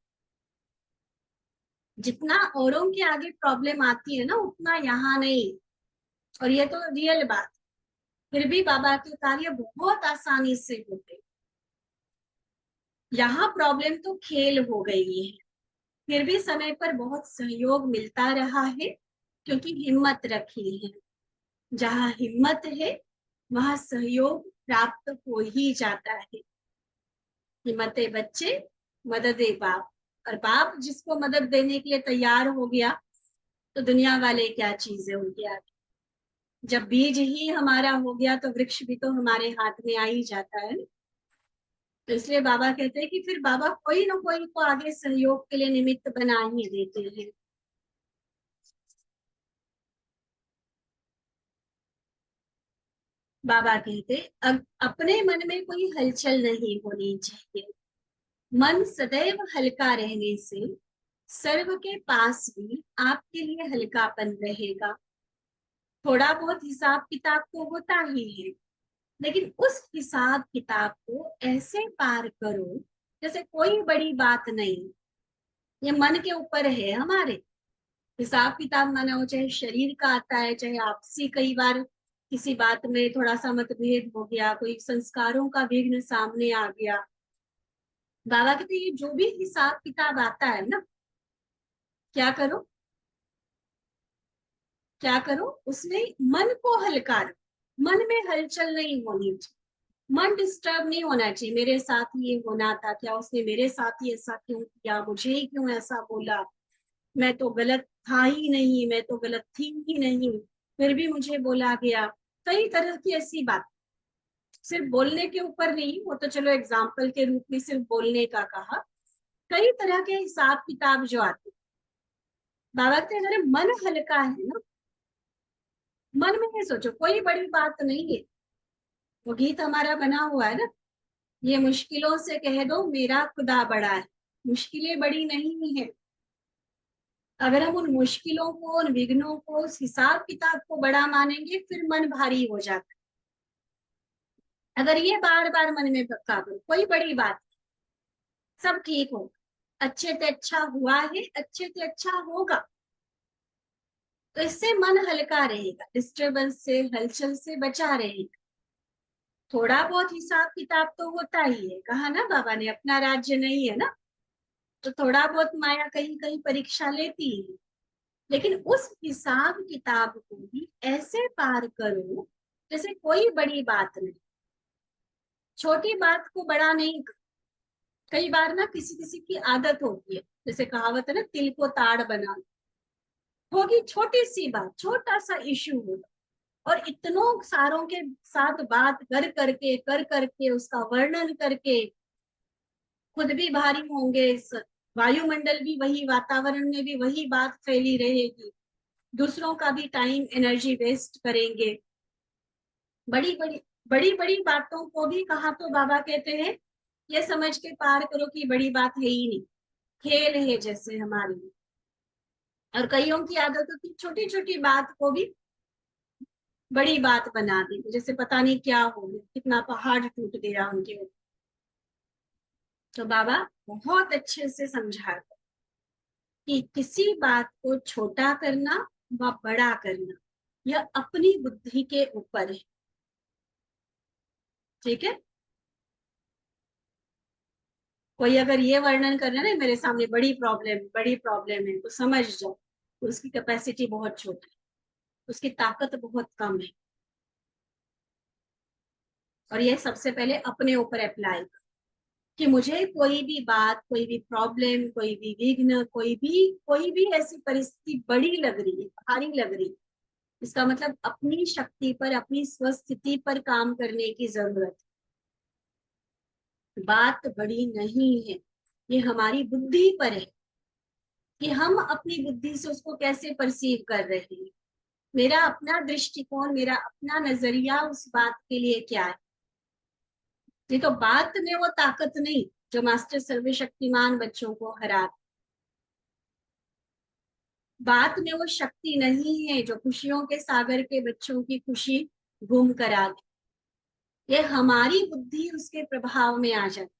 जितना औरों के आगे प्रॉब्लम आती है ना उतना यहाँ नहीं, और ये तो रियल बात। फिर भी बाबा के कार्य बहुत आसानी से होते। यहाँ प्रॉब्लम तो खेल हो गई है, फिर भी समय पर बहुत सहयोग मिलता रहा है क्योंकि हिम्मत रखी है। जहाँ हिम्मत है वहां सहयोग प्राप्त हो ही जाता है। हिम्मते बच्चे, मददे बाप, और बाप जिसको मदद देने के लिए तैयार हो गया तो दुनिया वाले क्या चीज है उनके आगे। जब बीज ही हमारा हो गया तो वृक्ष भी तो हमारे हाथ में आ ही जाता है। तो इसलिए बाबा कहते हैं कि फिर बाबा कोई ना कोई को आगे सहयोग के लिए निमित्त बना ही देते हैं। बाबा कहते अपने मन में कोई हलचल नहीं होनी चाहिए। मन सदैव हल्का रहने से सर्व के पास भी आपके लिए हल्कापन रहेगा। थोड़ा बहुत हिसाब किताब तो होता ही है, लेकिन उस हिसाब किताब को ऐसे पार करो जैसे कोई बड़ी बात नहीं। ये मन के ऊपर है हमारे। हिसाब किताब माना हो, चाहे शरीर का आता है, चाहे आपसी कई बार किसी बात में थोड़ा सा मतभेद हो गया, कोई संस्कारों का विघ्न सामने आ गया। बाबा कहते ये जो भी हिसाब किताब आता है ना, क्या करो, क्या करो, उसमें मन को हल्का रखो। मन में हलचल नहीं होनी चाहिए, मन डिस्टर्ब नहीं होना चाहिए। मेरे साथ ये होना था, क्या उसने मेरे साथ ही ऐसा क्यों किया, मुझे ही क्यों ऐसा बोला, मैं तो गलत था ही नहीं, मैं तो गलत थी ही नहीं। फिर भी मुझे बोला गया। कई तरह की ऐसी बात, सिर्फ बोलने के ऊपर नहीं, वो तो चलो एग्जाम्पल के रूप में सिर्फ बोलने का कहा। कई तरह के हिसाब किताब जो आते, बाबा कहते हैं अगर मन हल्का है ना, मन में ये सोचो कोई बड़ी बात नहीं है। वो गीत हमारा बना हुआ है ना, ये मुश्किलों से कह दो मेरा खुदा बड़ा है। मुश्किलें बड़ी नहीं है। अगर हम उन मुश्किलों को, उन विघ्नों को, उस हिसाब किताब को बड़ा मानेंगे, फिर मन भारी हो जाता है। अगर ये बार बार मन में पक्का करो कोई बड़ी बात, सब ठीक हो, अच्छे से अच्छा हुआ है, अच्छे से अच्छा होगा, तो इससे मन हल्का रहेगा, डिस्टरबेंस से, हलचल से बचा रहेगा। थोड़ा बहुत हिसाब किताब तो होता ही है, कहा ना बाबा ने, अपना राज्य नहीं है ना, तो थोड़ा बहुत माया कहीं कहीं परीक्षा लेती है। लेकिन उस हिसाब किताब को भी ऐसे पार करो जैसे कोई बड़ी बात नहीं। छोटी बात को बड़ा नहीं। कई बार ना किसी किसी की आदत होती है, जैसे कहावत है ना, तिल को ताड़ बना, होगी छोटी सी बात, छोटा सा इश्यू होगा, और इतनों सारों के साथ बात कर करके उसका वर्णन करके खुद भी भारी होंगे, इस वायुमंडल भी वही, वातावरण में भी वही बात फैली रहेगी, दूसरों का भी टाइम एनर्जी वेस्ट करेंगे। बड़ी बड़ी बड़ी बड़ी बातों को भी कहा तो बाबा कहते हैं ये समझ के पार करो कि बड़ी बात है ही नहीं, खेल है जैसे हमारे लिए। और कईयों की आदत होती छोटी छोटी बात को भी बड़ी बात बना दी, जैसे पता नहीं क्या हो गया, कितना पहाड़ टूट गया उनके ऊपर। तो बाबा बहुत अच्छे से समझा कि किसी बात को छोटा करना व बड़ा करना यह अपनी बुद्धि के ऊपर है। ठीक है, कोई अगर ये वर्णन कर रहा है ना मेरे सामने बड़ी प्रॉब्लम है, तो समझ जाओ उसकी कैपेसिटी बहुत छोटी है, उसकी ताकत बहुत कम है। और ये सबसे पहले अपने ऊपर अप्लाई कर, कि मुझे कोई भी बात, कोई भी प्रॉब्लम, कोई भी विघ्न, कोई भी ऐसी परिस्थिति बड़ी लग रही है, भारी लग रही है, इसका मतलब अपनी शक्ति पर, अपनी स्वस्थिति पर काम करने की जरूरत है। बात बड़ी नहीं है, ये हमारी बुद्धि पर है कि हम अपनी बुद्धि से उसको कैसे परसीव कर रहे हैं। मेरा अपना दृष्टिकोण, मेरा अपना नजरिया उस बात के लिए क्या है। ये तो बात में वो ताकत नहीं जो मास्टर सर्वशक्तिमान बच्चों को हरा, बात में वो शक्ति नहीं है जो खुशियों के सागर के बच्चों की खुशी गुम करा दे। ये हमारी बुद्धि उसके प्रभाव में आ जाती,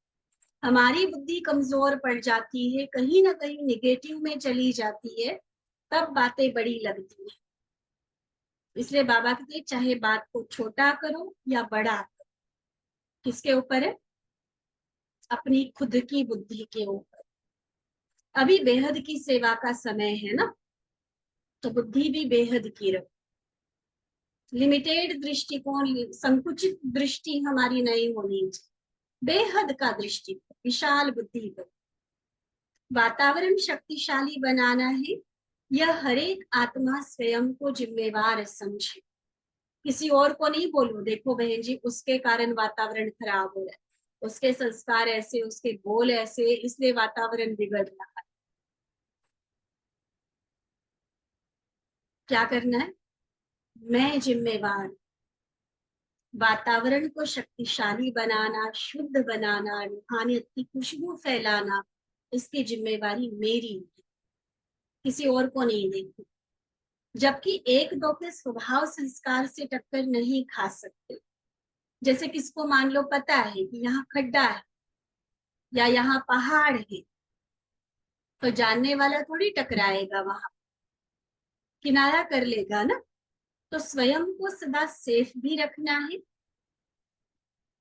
हमारी बुद्धि कमजोर पड़ जाती है, कहीं ना कहीं निगेटिव में चली जाती है, तब बातें बड़ी लगती है। इसलिए बाबा कहते हैं चाहे बात को छोटा करो या बड़ा करो, किसके ऊपर है? अपनी खुद की बुद्धि के ऊपर। अभी बेहद की सेवा का समय है ना, तो बुद्धि भी बेहद की रखो। लिमिटेड दृष्टिकोण, संकुचित दृष्टि हमारी नहीं होनी चाहिए, बेहद का दृष्टिकोण, विशाल बुद्धि पर। वातावरण शक्तिशाली बनाना है, यह हर एक आत्मा स्वयं को जिम्मेवार समझे। किसी और को नहीं बोलो देखो बहन जी उसके कारण वातावरण खराब हो रहा है, उसके संस्कार ऐसे, उसके बोल ऐसे, इसलिए वातावरण बिगड़ रहा है। क्या करना है? मैं जिम्मेवार, वातावरण को शक्तिशाली बनाना, शुद्ध बनाना, रूहानियत की खुशबू फैलाना, इसकी जिम्मेवारी मेरी है, किसी और को नहीं देती। जबकि एक दो के स्वभाव संस्कार से टक्कर नहीं खा सकते। जैसे किसको मान लो पता है कि यहाँ खड्डा है या यहाँ पहाड़ है, तो जानने वाला थोड़ी टकराएगा, वहां किनारा कर लेगा ना। तो स्वयं को सदा सेफ भी रखना है।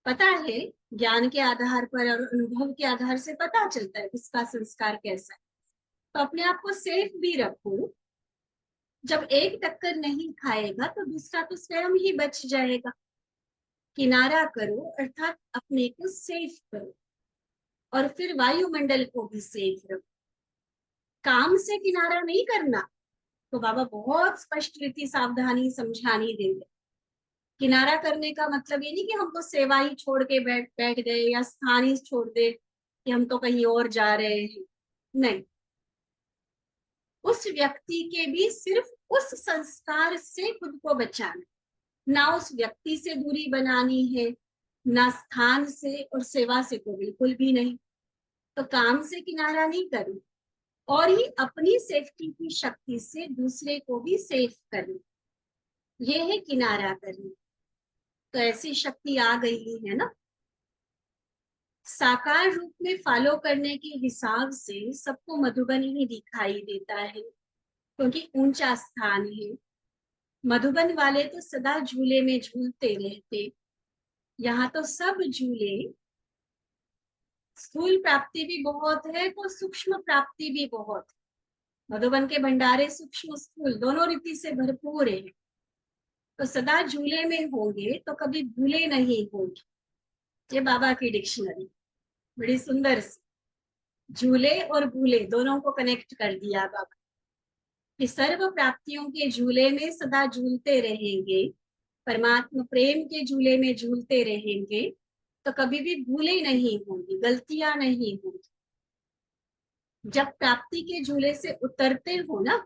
पता है, ज्ञान के आधार पर और अनुभव के आधार से पता चलता है किसका संस्कार कैसा है, तो अपने आप को सेफ भी रखो। जब एक टक्कर नहीं खाएगा तो दूसरा तो स्वयं ही बच जाएगा। किनारा करो अर्थात अपने को सेफ करो, और फिर वायुमंडल को भी सेफ रखो। काम से किनारा नहीं करना, तो बाबा बहुत स्पष्ट रीति सावधानी समझानी देंगे। किनारा करने का मतलब ये नहीं कि हम तो सेवा ही छोड़ के बैठ बैठ गए या स्थान ही छोड़ दे कि हम तो कहीं और जा रहे हैं। नहीं, उस व्यक्ति के भी सिर्फ उस संस्कार से खुद को बचाना, ना उस व्यक्ति से दूरी बनानी है, ना स्थान से और सेवा से तो बिल्कुल भी नहीं। तो काम से किनारा नहीं करना और ही अपनी सेफ्टी की शक्ति से दूसरे को भी सेफ करना, ये है किनारा करना। तो ऐसी शक्ति आ गई है ना। साकार रूप में फॉलो करने के हिसाब से सबको मधुबन ही दिखाई देता है क्योंकि ऊंचा स्थान है। मधुबन वाले तो सदा झूले में झूलते रहते, यहाँ तो सब झूले। स्थूल प्राप्ति भी बहुत है तो सूक्ष्म प्राप्ति भी बहुत है। मधुबन के भंडारे सूक्ष्म स्थूल दोनों रीति से भरपूर है। तो सदा झूले में होंगे तो कभी भूले नहीं होंगे। ये बाबा की डिक्शनरी बड़ी सुंदर सी, झूले और भूले दोनों को कनेक्ट कर दिया बाबा कि सर्व प्राप्तियों के झूले में सदा झूलते रहेंगे, परमात्मा प्रेम के झूले में झूलते रहेंगे तो कभी भी भूले नहीं होंगी, गलतियां नहीं होंगी। जब प्राप्ति के झूले से उतरते हो ना,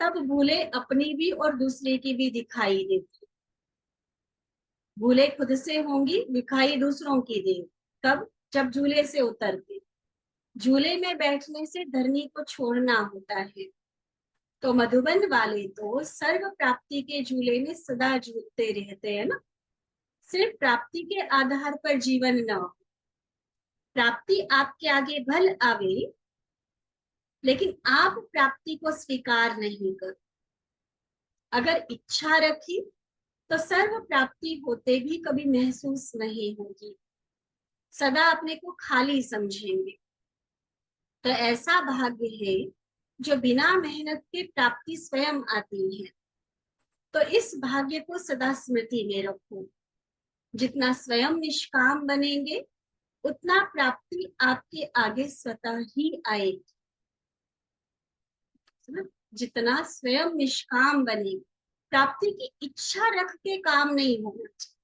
तब भूले अपनी भी और दूसरे की भी दिखाई देती। भूले खुद से होंगी, दिखाई दूसरों की दे। कब? जब झूले से उतरते। झूले में बैठने से धरनी को छोड़ना होता है। तो मधुबन वाले तो सर्व प्राप्ति के झूले में सदा झूलते रहते हैं ना। सिर्फ प्राप्ति के आधार पर जीवन न हो। प्राप्ति आपके आगे भल आवे लेकिन आप प्राप्ति को स्वीकार नहीं कर। अगर इच्छा रखी तो सर्व प्राप्ति होते भी कभी महसूस नहीं होगी, सदा अपने को खाली समझेंगे। तो ऐसा भाग्य है जो बिना मेहनत के प्राप्ति स्वयं आती है। तो इस भाग्य को सदा स्मृति में रखो। जितना स्वयं निष्काम बनेंगे उतना प्राप्ति आपके आगे स्वतः ही आएगी। जितना स्वयं निष्काम बने, प्राप्ति की इच्छा रख के काम नहीं होना चाहिए।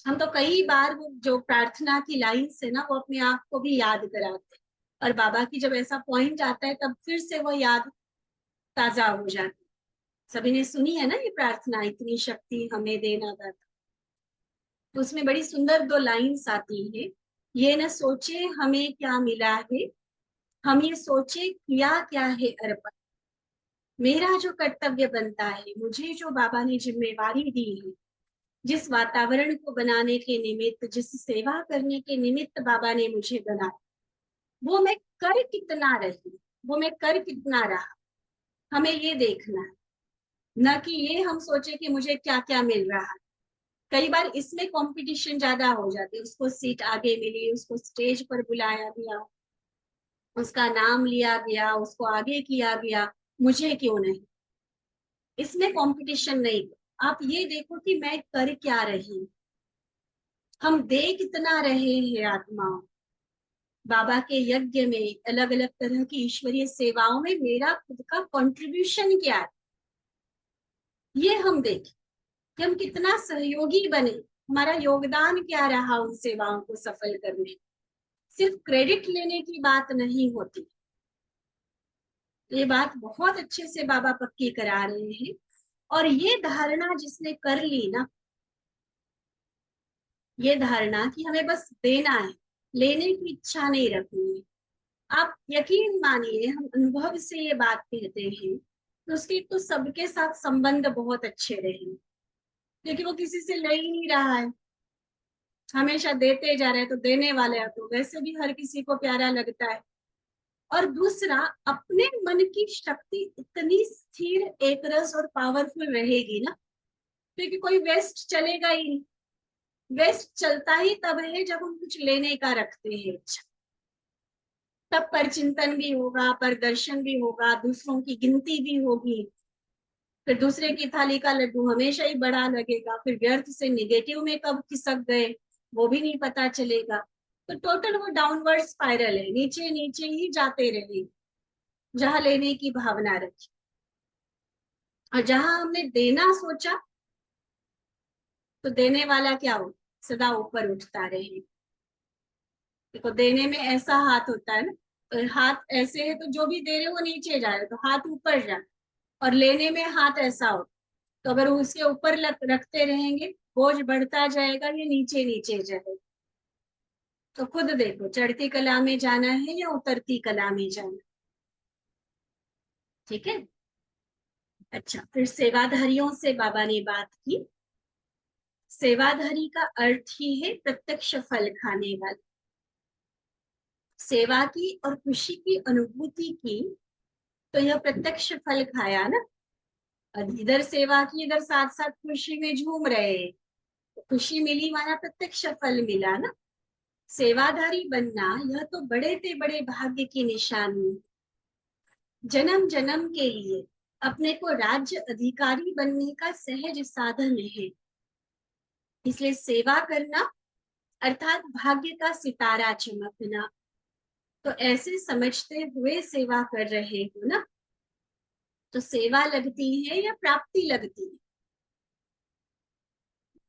हम तो कई बार वो जो प्रार्थना की लाइन से ना वो अपने आप को भी याद कराते, और बाबा की जब ऐसा पॉइंट आता है तब फिर से वो याद ताजा हो जाती। सभी ने सुनी है ना ये प्रार्थना, इतनी शक्ति हमें देना दाता। तो उसमें बड़ी सुंदर 2 लाइन्स आती है। ये न सोचे हमें क्या मिला है, हम ये सोचे किया क्या है अर्पण। मेरा जो कर्तव्य बनता है, मुझे जो बाबा ने जिम्मेवारी दी है, जिस वातावरण को बनाने के निमित्त, जिस सेवा करने के निमित्त बाबा ने मुझे बनाया, वो मैं कर कितना रही, वो मैं कर कितना रहा, हमें ये देखना है। न कि ये हम सोचे कि मुझे क्या क्या मिल रहा है। कई बार इसमें कंपटीशन ज्यादा हो जाती है। उसको सीट आगे मिली, उसको स्टेज पर बुलाया गया, उसका नाम लिया गया, उसको आगे किया गया, मुझे क्यों नहीं। इसमें कंपटीशन नहीं। आप ये देखो कि मैं कर क्या रही, हम दे कितना रहे हैं आत्माओं। बाबा के यज्ञ में, अलग अलग तरह की ईश्वरीय सेवाओं में मेरा खुद का कंट्रीब्यूशन क्या है, ये हम देखें कि हम कितना सहयोगी बने, हमारा योगदान क्या रहा उन सेवाओं को सफल करने। सिर्फ क्रेडिट लेने की बात नहीं होती। ये बात बहुत अच्छे से बाबा पक्की करा रहे हैं। और ये धारणा जिसने कर ली ना, ये धारणा कि हमें बस देना है, लेने की इच्छा नहीं रखनी है। आप यकीन मानिए, हम अनुभव से ये बात कहते हैं तो उसके तो सबके साथ संबंध बहुत अच्छे रहे, क्योंकि वो किसी से ले ही नहीं रहा है, हमेशा देते जा रहे हैं। तो देने वाले तो वैसे भी हर किसी को प्यारा लगता है। और दूसरा, अपने मन की शक्ति इतनी स्थिर, एकरस और पावरफुल रहेगी ना, क्योंकि कोई वेस्ट चलेगा ही नहीं। वेस्ट चलता ही तब है जब हम कुछ लेने का रखते हैं। तब पर चिंतन भी होगा, पर दर्शन भी होगा, दूसरों की गिनती भी होगी। फिर दूसरे की थाली का लड्डू हमेशा ही बड़ा लगेगा। फिर व्यर्थ से निगेटिव में कब खिसक गए वो भी नहीं पता चलेगा। तो टोटल वो डाउनवर्ड स्पाइरल है, नीचे नीचे ही जाते रहे जहां लेने की भावना रखी। और जहां हमने देना सोचा तो देने वाला क्या हो, सदा ऊपर उठता रहे। देखो देने में ऐसा हाथ होता है ना, तो हाथ ऐसे है तो जो भी दे रहे हो वो नीचे जा रहा है, तो हाथ ऊपर जा। और लेने में हाथ ऐसा हो, तो अगर उसके ऊपर रखते रहेंगे बोझ बढ़ता जाएगा, ये नीचे नीचे जाएगा। तो खुद देखो चढ़ती कला में जाना है या उतरती कला में जाना। ठीक है। अच्छा, फिर सेवाधारियों से बाबा ने बात की। सेवाधारी का अर्थ ही है प्रत्यक्ष फल खाने वाला। सेवा की और खुशी की अनुभूति की तो यह प्रत्यक्ष फल खाया ना। इधर सेवा की, इधर साथ साथ खुशी में झूम रहे हैं, तो खुशी मिली माना प्रत्यक्ष फल मिला ना। सेवाधारी बनना यह तो बड़े से बड़े भाग्य की निशानी है। जन्म जन्म के लिए अपने को राज्य अधिकारी बनने का सहज साधन है। इसलिए सेवा करना अर्थात भाग्य का सितारा चमकना। तो ऐसे समझते हुए सेवा कर रहे हो ना, तो सेवा लगती है या प्राप्ति लगती है।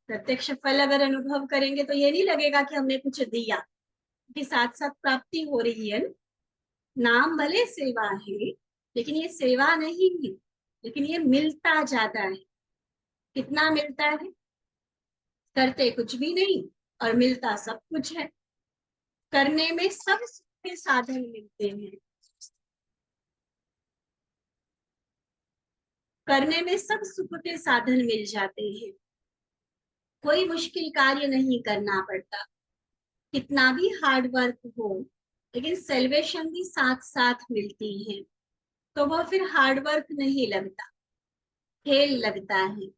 प्रत्यक्ष फल अगर अनुभव करेंगे तो ये नहीं लगेगा कि हमने कुछ दिया, कि साथ साथ प्राप्ति हो रही है। नाम भले सेवा है लेकिन ये सेवा नहीं है, लेकिन ये मिलता जाता है। कितना मिलता है, करते कुछ भी नहीं और मिलता सब कुछ है। करने में सब के साधन मिलते हैं, करने में सब सुख के साधन मिल जाते हैं। कोई मुश्किल कार्य नहीं करना पड़ता, कितना भी हार्ड वर्क हो, लेकिन सेल्वेशन भी साथ साथ मिलती है। तो वह फिर हार्ड वर्क नहीं लगता, खेल लगता है।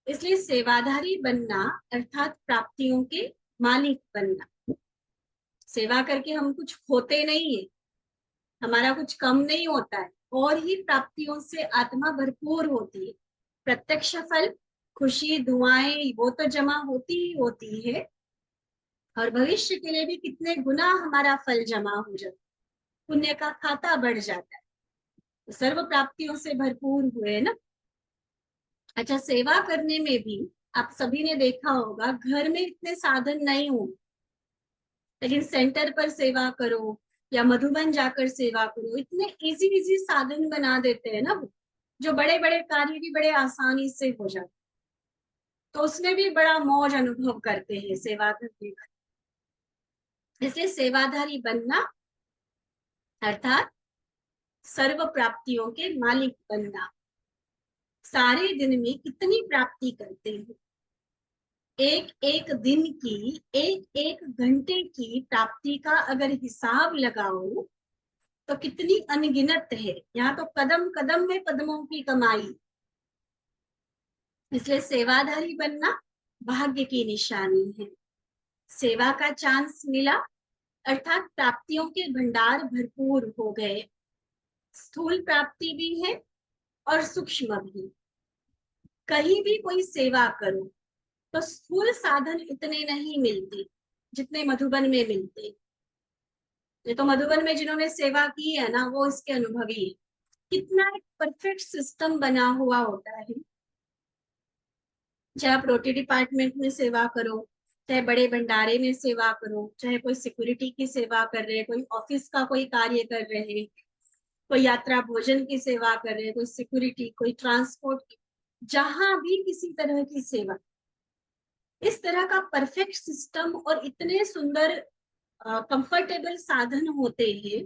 इसलिए सेवाधारी बनना अर्थात प्राप्तियों के मालिक बनना। सेवा करके हम कुछ खोते नहीं है, हमारा कुछ कम नहीं होता है, और ही प्राप्तियों से आत्मा भरपूर होती है। प्रत्यक्ष फल खुशी दुआएं वो तो जमा होती ही होती है, और भविष्य के लिए भी कितने गुना हमारा फल जमा हो जाता है, पुण्य का खाता बढ़ जाता है। तो सर्व प्राप्तियों से भरपूर हुए ना। अच्छा, सेवा करने में भी आप सभी ने देखा होगा घर में इतने साधन नहीं हो, लेकिन सेंटर पर सेवा करो या मधुबन जाकर सेवा करो, इतने इजी इजी साधन बना देते हैं ना वो, जो बड़े बड़े कार्य भी बड़े आसानी से हो जाते। तो उसमें भी बड़ा मौज अनुभव करते हैं सेवा करने का। इसलिए सेवाधारी बनना अर्थात सर्व प्राप्तियों के मालिक बनना। सारे दिन में कितनी प्राप्ति करते हैं, एक एक दिन की, एक एक घंटे की प्राप्ति का अगर हिसाब लगाओ तो कितनी अनगिनत है। यहाँ तो कदम कदम में पद्मों की कमाई। इसलिए सेवाधारी बनना भाग्य की निशानी है। सेवा का चांस मिला अर्थात प्राप्तियों के भंडार भरपूर हो गए। स्थूल प्राप्ति भी है और सूक्ष्म भी। कहीं भी कोई सेवा करो तो स्थूल साधन इतने नहीं मिलते जितने मधुबन में मिलते। ये तो मधुबन में जिन्होंने सेवा की है ना वो इसके अनुभवी है। कितना एक परफेक्ट सिस्टम बना हुआ होता है। चाहे आप रोटी डिपार्टमेंट में सेवा करो, चाहे बड़े भंडारे में सेवा करो, चाहे कोई सिक्योरिटी की सेवा कर रहे हैं, कोई ऑफिस का कोई कार्य कर रहे हैं, कोई यात्रा भोजन की सेवा कर रहे हैं, कोई सिक्योरिटी, कोई ट्रांसपोर्ट की, जहां भी किसी तरह की सेवा, इस तरह का परफेक्ट सिस्टम और इतने सुंदर कंफर्टेबल साधन होते हैं,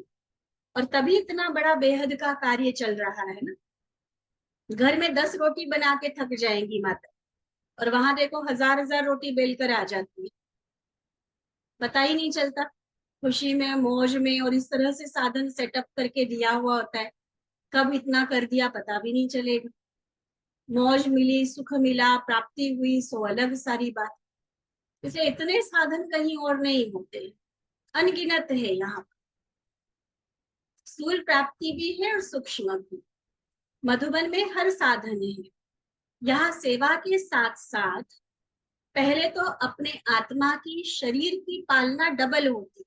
और तभी इतना बड़ा बेहद का कार्य चल रहा है ना। घर में 10 रोटी बना के थक जाएंगी माता, और वहां देखो हजार हजार रोटी बेलकर आ जाती है, पता ही नहीं चलता। खुशी में मौज में और इस तरह से साधन सेटअप करके दिया हुआ होता है, कब इतना कर दिया पता भी नहीं चलेगा। मौज मिली, सुख मिला, प्राप्ति हुई, सो अलग सारी बात। इसलिए इतने साधन कहीं और नहीं होते, अनगिनत है यहाँ। स्थूल प्राप्ति भी है और सूक्ष्म भी। मधुबन में हर साधन है। यहाँ सेवा के साथ साथ पहले तो अपने आत्मा की, शरीर की पालना डबल होती।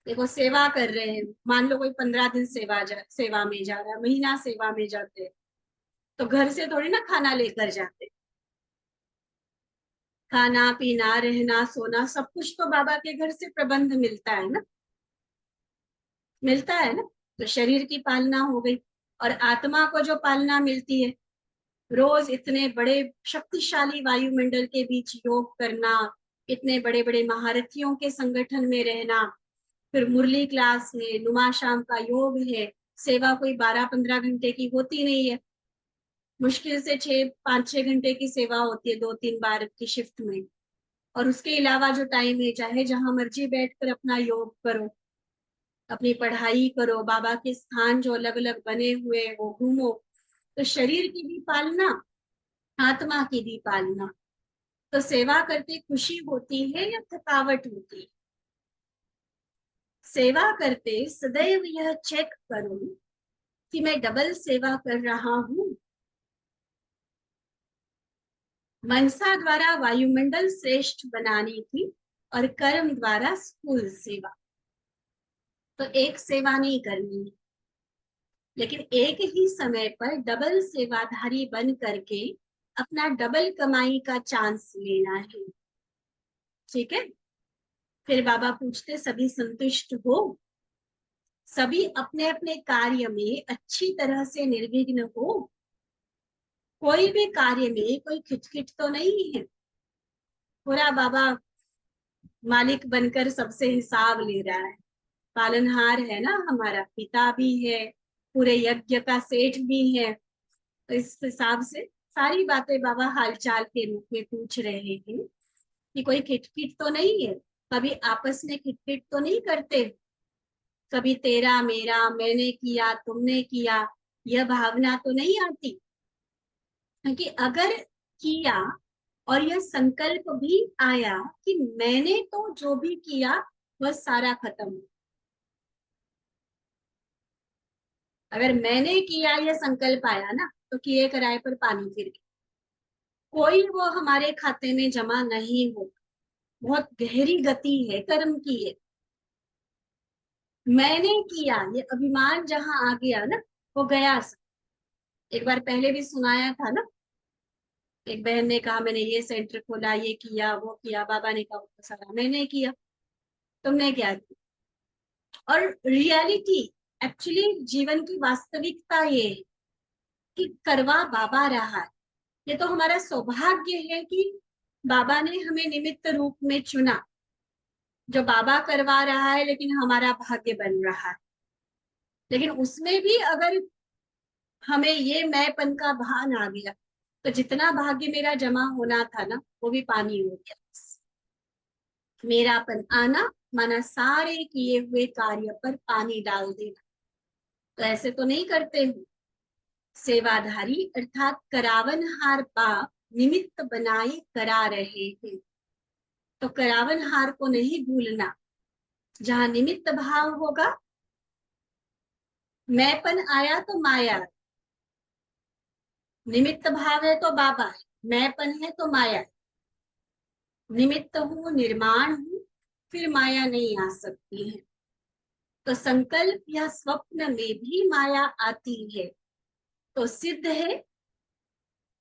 देखो सेवा कर रहे हैं, मान लो कोई 15 दिन सेवा में जा रहा है, महीना सेवा में जाते हैं, तो घर से थोड़ी ना खाना लेकर जाते, खाना पीना रहना सोना सब कुछ तो बाबा के घर से प्रबंध मिलता है ना, मिलता है ना। तो शरीर की पालना हो गई, और आत्मा को जो पालना मिलती है, रोज इतने बड़े शक्तिशाली वायुमंडल के बीच योग करना, इतने बड़े बड़े महारथियों के संगठन में रहना, फिर मुरली क्लास है, नुमा शाम का योग है, सेवा कोई 12-15 घंटे की होती नहीं है, मुश्किल से 6-5-6 घंटे की सेवा होती है 2-3 बार की शिफ्ट में। और उसके अलावा जो टाइम है, चाहे जहां मर्जी बैठकर अपना योग करो, अपनी पढ़ाई करो, बाबा के स्थान जो अलग अलग बने हुए हैं वो घूमो। तो शरीर की भी पालना, आत्मा की भी पालना। तो सेवा करते खुशी होती है या थकावट होती है? सेवा करते सदैव यह चेक करो कि मैं डबल सेवा कर रहा हूं। मनसा द्वारा वायुमंडल श्रेष्ठ बनाने की, और कर्म द्वारा स्थूल सेवा। तो एक सेवा नहीं करनी है, लेकिन एक ही समय पर डबल सेवाधारी बन करके अपना डबल कमाई का चांस लेना है। ठीक है। फिर बाबा पूछते, सभी संतुष्ट हो? सभी अपने अपने कार्य में अच्छी तरह से निर्विघ्न हो? कोई भी कार्य में कोई खिटखिट तो नहीं है? पूरा बाबा मालिक बनकर सबसे हिसाब ले रहा है, पालनहार है ना, हमारा पिता भी है, पूरे यज्ञ का सेठ भी है। तो इस हिसाब से सारी बातें बाबा हालचाल के रूप में पूछ रहे हैं कि कोई खिटखिट तो नहीं है, कभी आपस में खिटखिट तो नहीं करते, कभी तेरा मेरा, मैंने किया तुमने किया, यह भावना तो नहीं आती? क्योंकि अगर किया और यह संकल्प भी आया कि मैंने तो जो भी किया वह सारा खत्म, अगर मैंने किया यह संकल्प आया ना, तो किए कराए पर पानी फिर गया, कोई वो हमारे खाते में जमा नहीं हो। बहुत गहरी गति है कर्म की है। मैंने किया ये अभिमान जहां आ गया ना, वो गया सब। एक बार पहले भी सुनाया था ना, एक बहन ने कहा मैंने ये सेंटर खोला, ये किया वो किया, बाबा ने कहा वो तो सारा मैंने किया, तुमने क्या किया? और रियलिटी, एक्चुअली जीवन की वास्तविकता ये है कि करवा बाबा रहा है। ये तो हमारा सौभाग्य है कि बाबा ने हमें निमित्त रूप में चुना, जो बाबा करवा रहा है लेकिन हमारा भाग्य बन रहा है। लेकिन उसमें भी अगर हमें ये मैंपन का भान आ गया, तो जितना भाग्य मेरा जमा होना था ना, वो भी पानी हो गया। मेरापन आना माना सारे किए हुए कार्य पर पानी डाल देना। तो ऐसे तो नहीं करते हो। सेवाधारी अर्थात करावनहार बाप निमित्त बनाए करा रहे हैं, तो करावनहार को नहीं भूलना। जहां निमित्त भाव होगा, मैंपन आया तो माया, निमित्त भाव है तो बाबा है, मैंपन है तो माया। निमित्त हूं, निर्माण हूं, फिर माया नहीं आ सकती है। तो संकल्प या स्वप्न में भी माया आती है, तो सिद्ध है,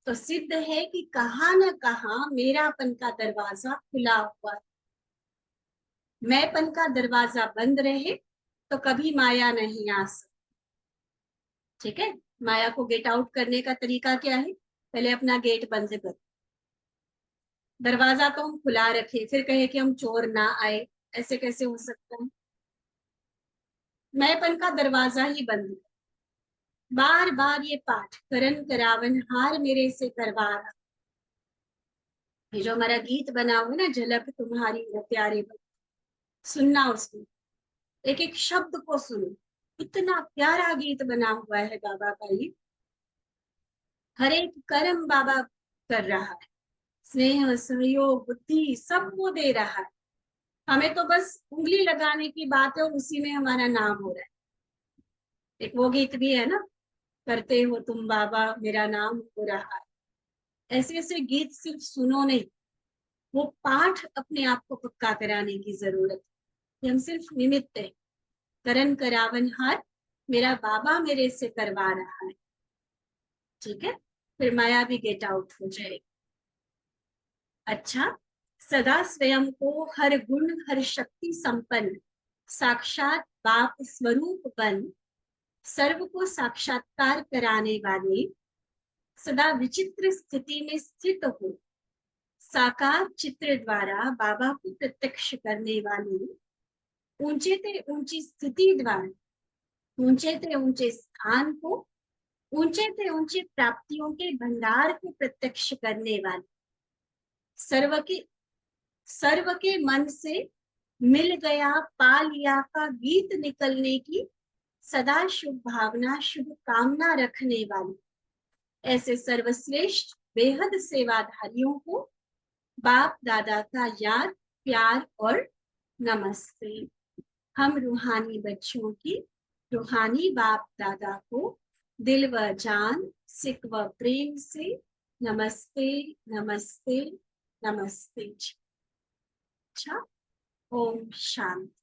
तो सिद्ध है कि कहां न कहां मेरापन का दरवाजा खुला हुआ है। मैंपन का दरवाजा बंद रहे तो कभी माया नहीं आ सकती। ठीक है। माया को गेट आउट करने का तरीका क्या है? पहले अपना गेट बंद कर, दरवाजा तो हम खुला रखे फिर कहे कि हम चोर ना आए, ऐसे कैसे हो सकता है? मैंपन का दरवाजा ही बंद कर। बार बार ये पाठ, करन करावन हार मेरे से करवा रहा। ये जो हमारा गीत बना हुआ है ना, झलक तुम्हारी है प्यारे बन, सुनना उसको, एक एक शब्द को सुनो। इतना प्यारा गीत बना हुआ है बाबा का ये। हर एक कर्म बाबा कर रहा है, स्नेह सहयोग बुद्धि सब वो दे रहा है। हमें तो बस उंगली लगाने की बात है और उसी में हमारा नाम हो रहा है। एक वो गीत भी है ना, करते हो तुम बाबा मेरा नाम हो रहा है। ऐसे ऐसे गीत सिर्फ सुनो नहीं, वो पाठ अपने आप को पक्का कराने की जरूरत है। हम सिर्फ निमित्त है, करन करावन हार मेरा बाबा मेरे से करवा रहा है। ठीक है। फिर माया भी गेट आउट हो जाएगी। अच्छा, सदा स्वयं को हर गुण हर शक्ति संपन्न साक्षात बाप स्वरूप बन सर्व को साक्षात्कार कराने वाले, सदा विचित्र स्थिति में स्थित हो साकार चित्र द्वारा बाबा को प्रत्यक्ष करने वाले, ऊंचे ते ऊंची स्थिति द्वारा ऊंचे ते ऊंचे स्थान को, ऊंचे ते ऊंची प्राप्तियों के भंडार को प्रत्यक्ष करने वाले, सर्व के मन से मिल गया पा लिया का गीत निकलने की सदा शुभ भावना शुभ कामना रखने वाले, ऐसे सर्वश्रेष्ठ बेहद सेवाधारियों को बाप दादा का याद प्यार और नमस्ते। हम रूहानी बच्चों की रूहानी बाप दादा को दिल व जान सिक व प्रेम से नमस्ते नमस्ते नमस्ते। अच्छा, ओम शांति।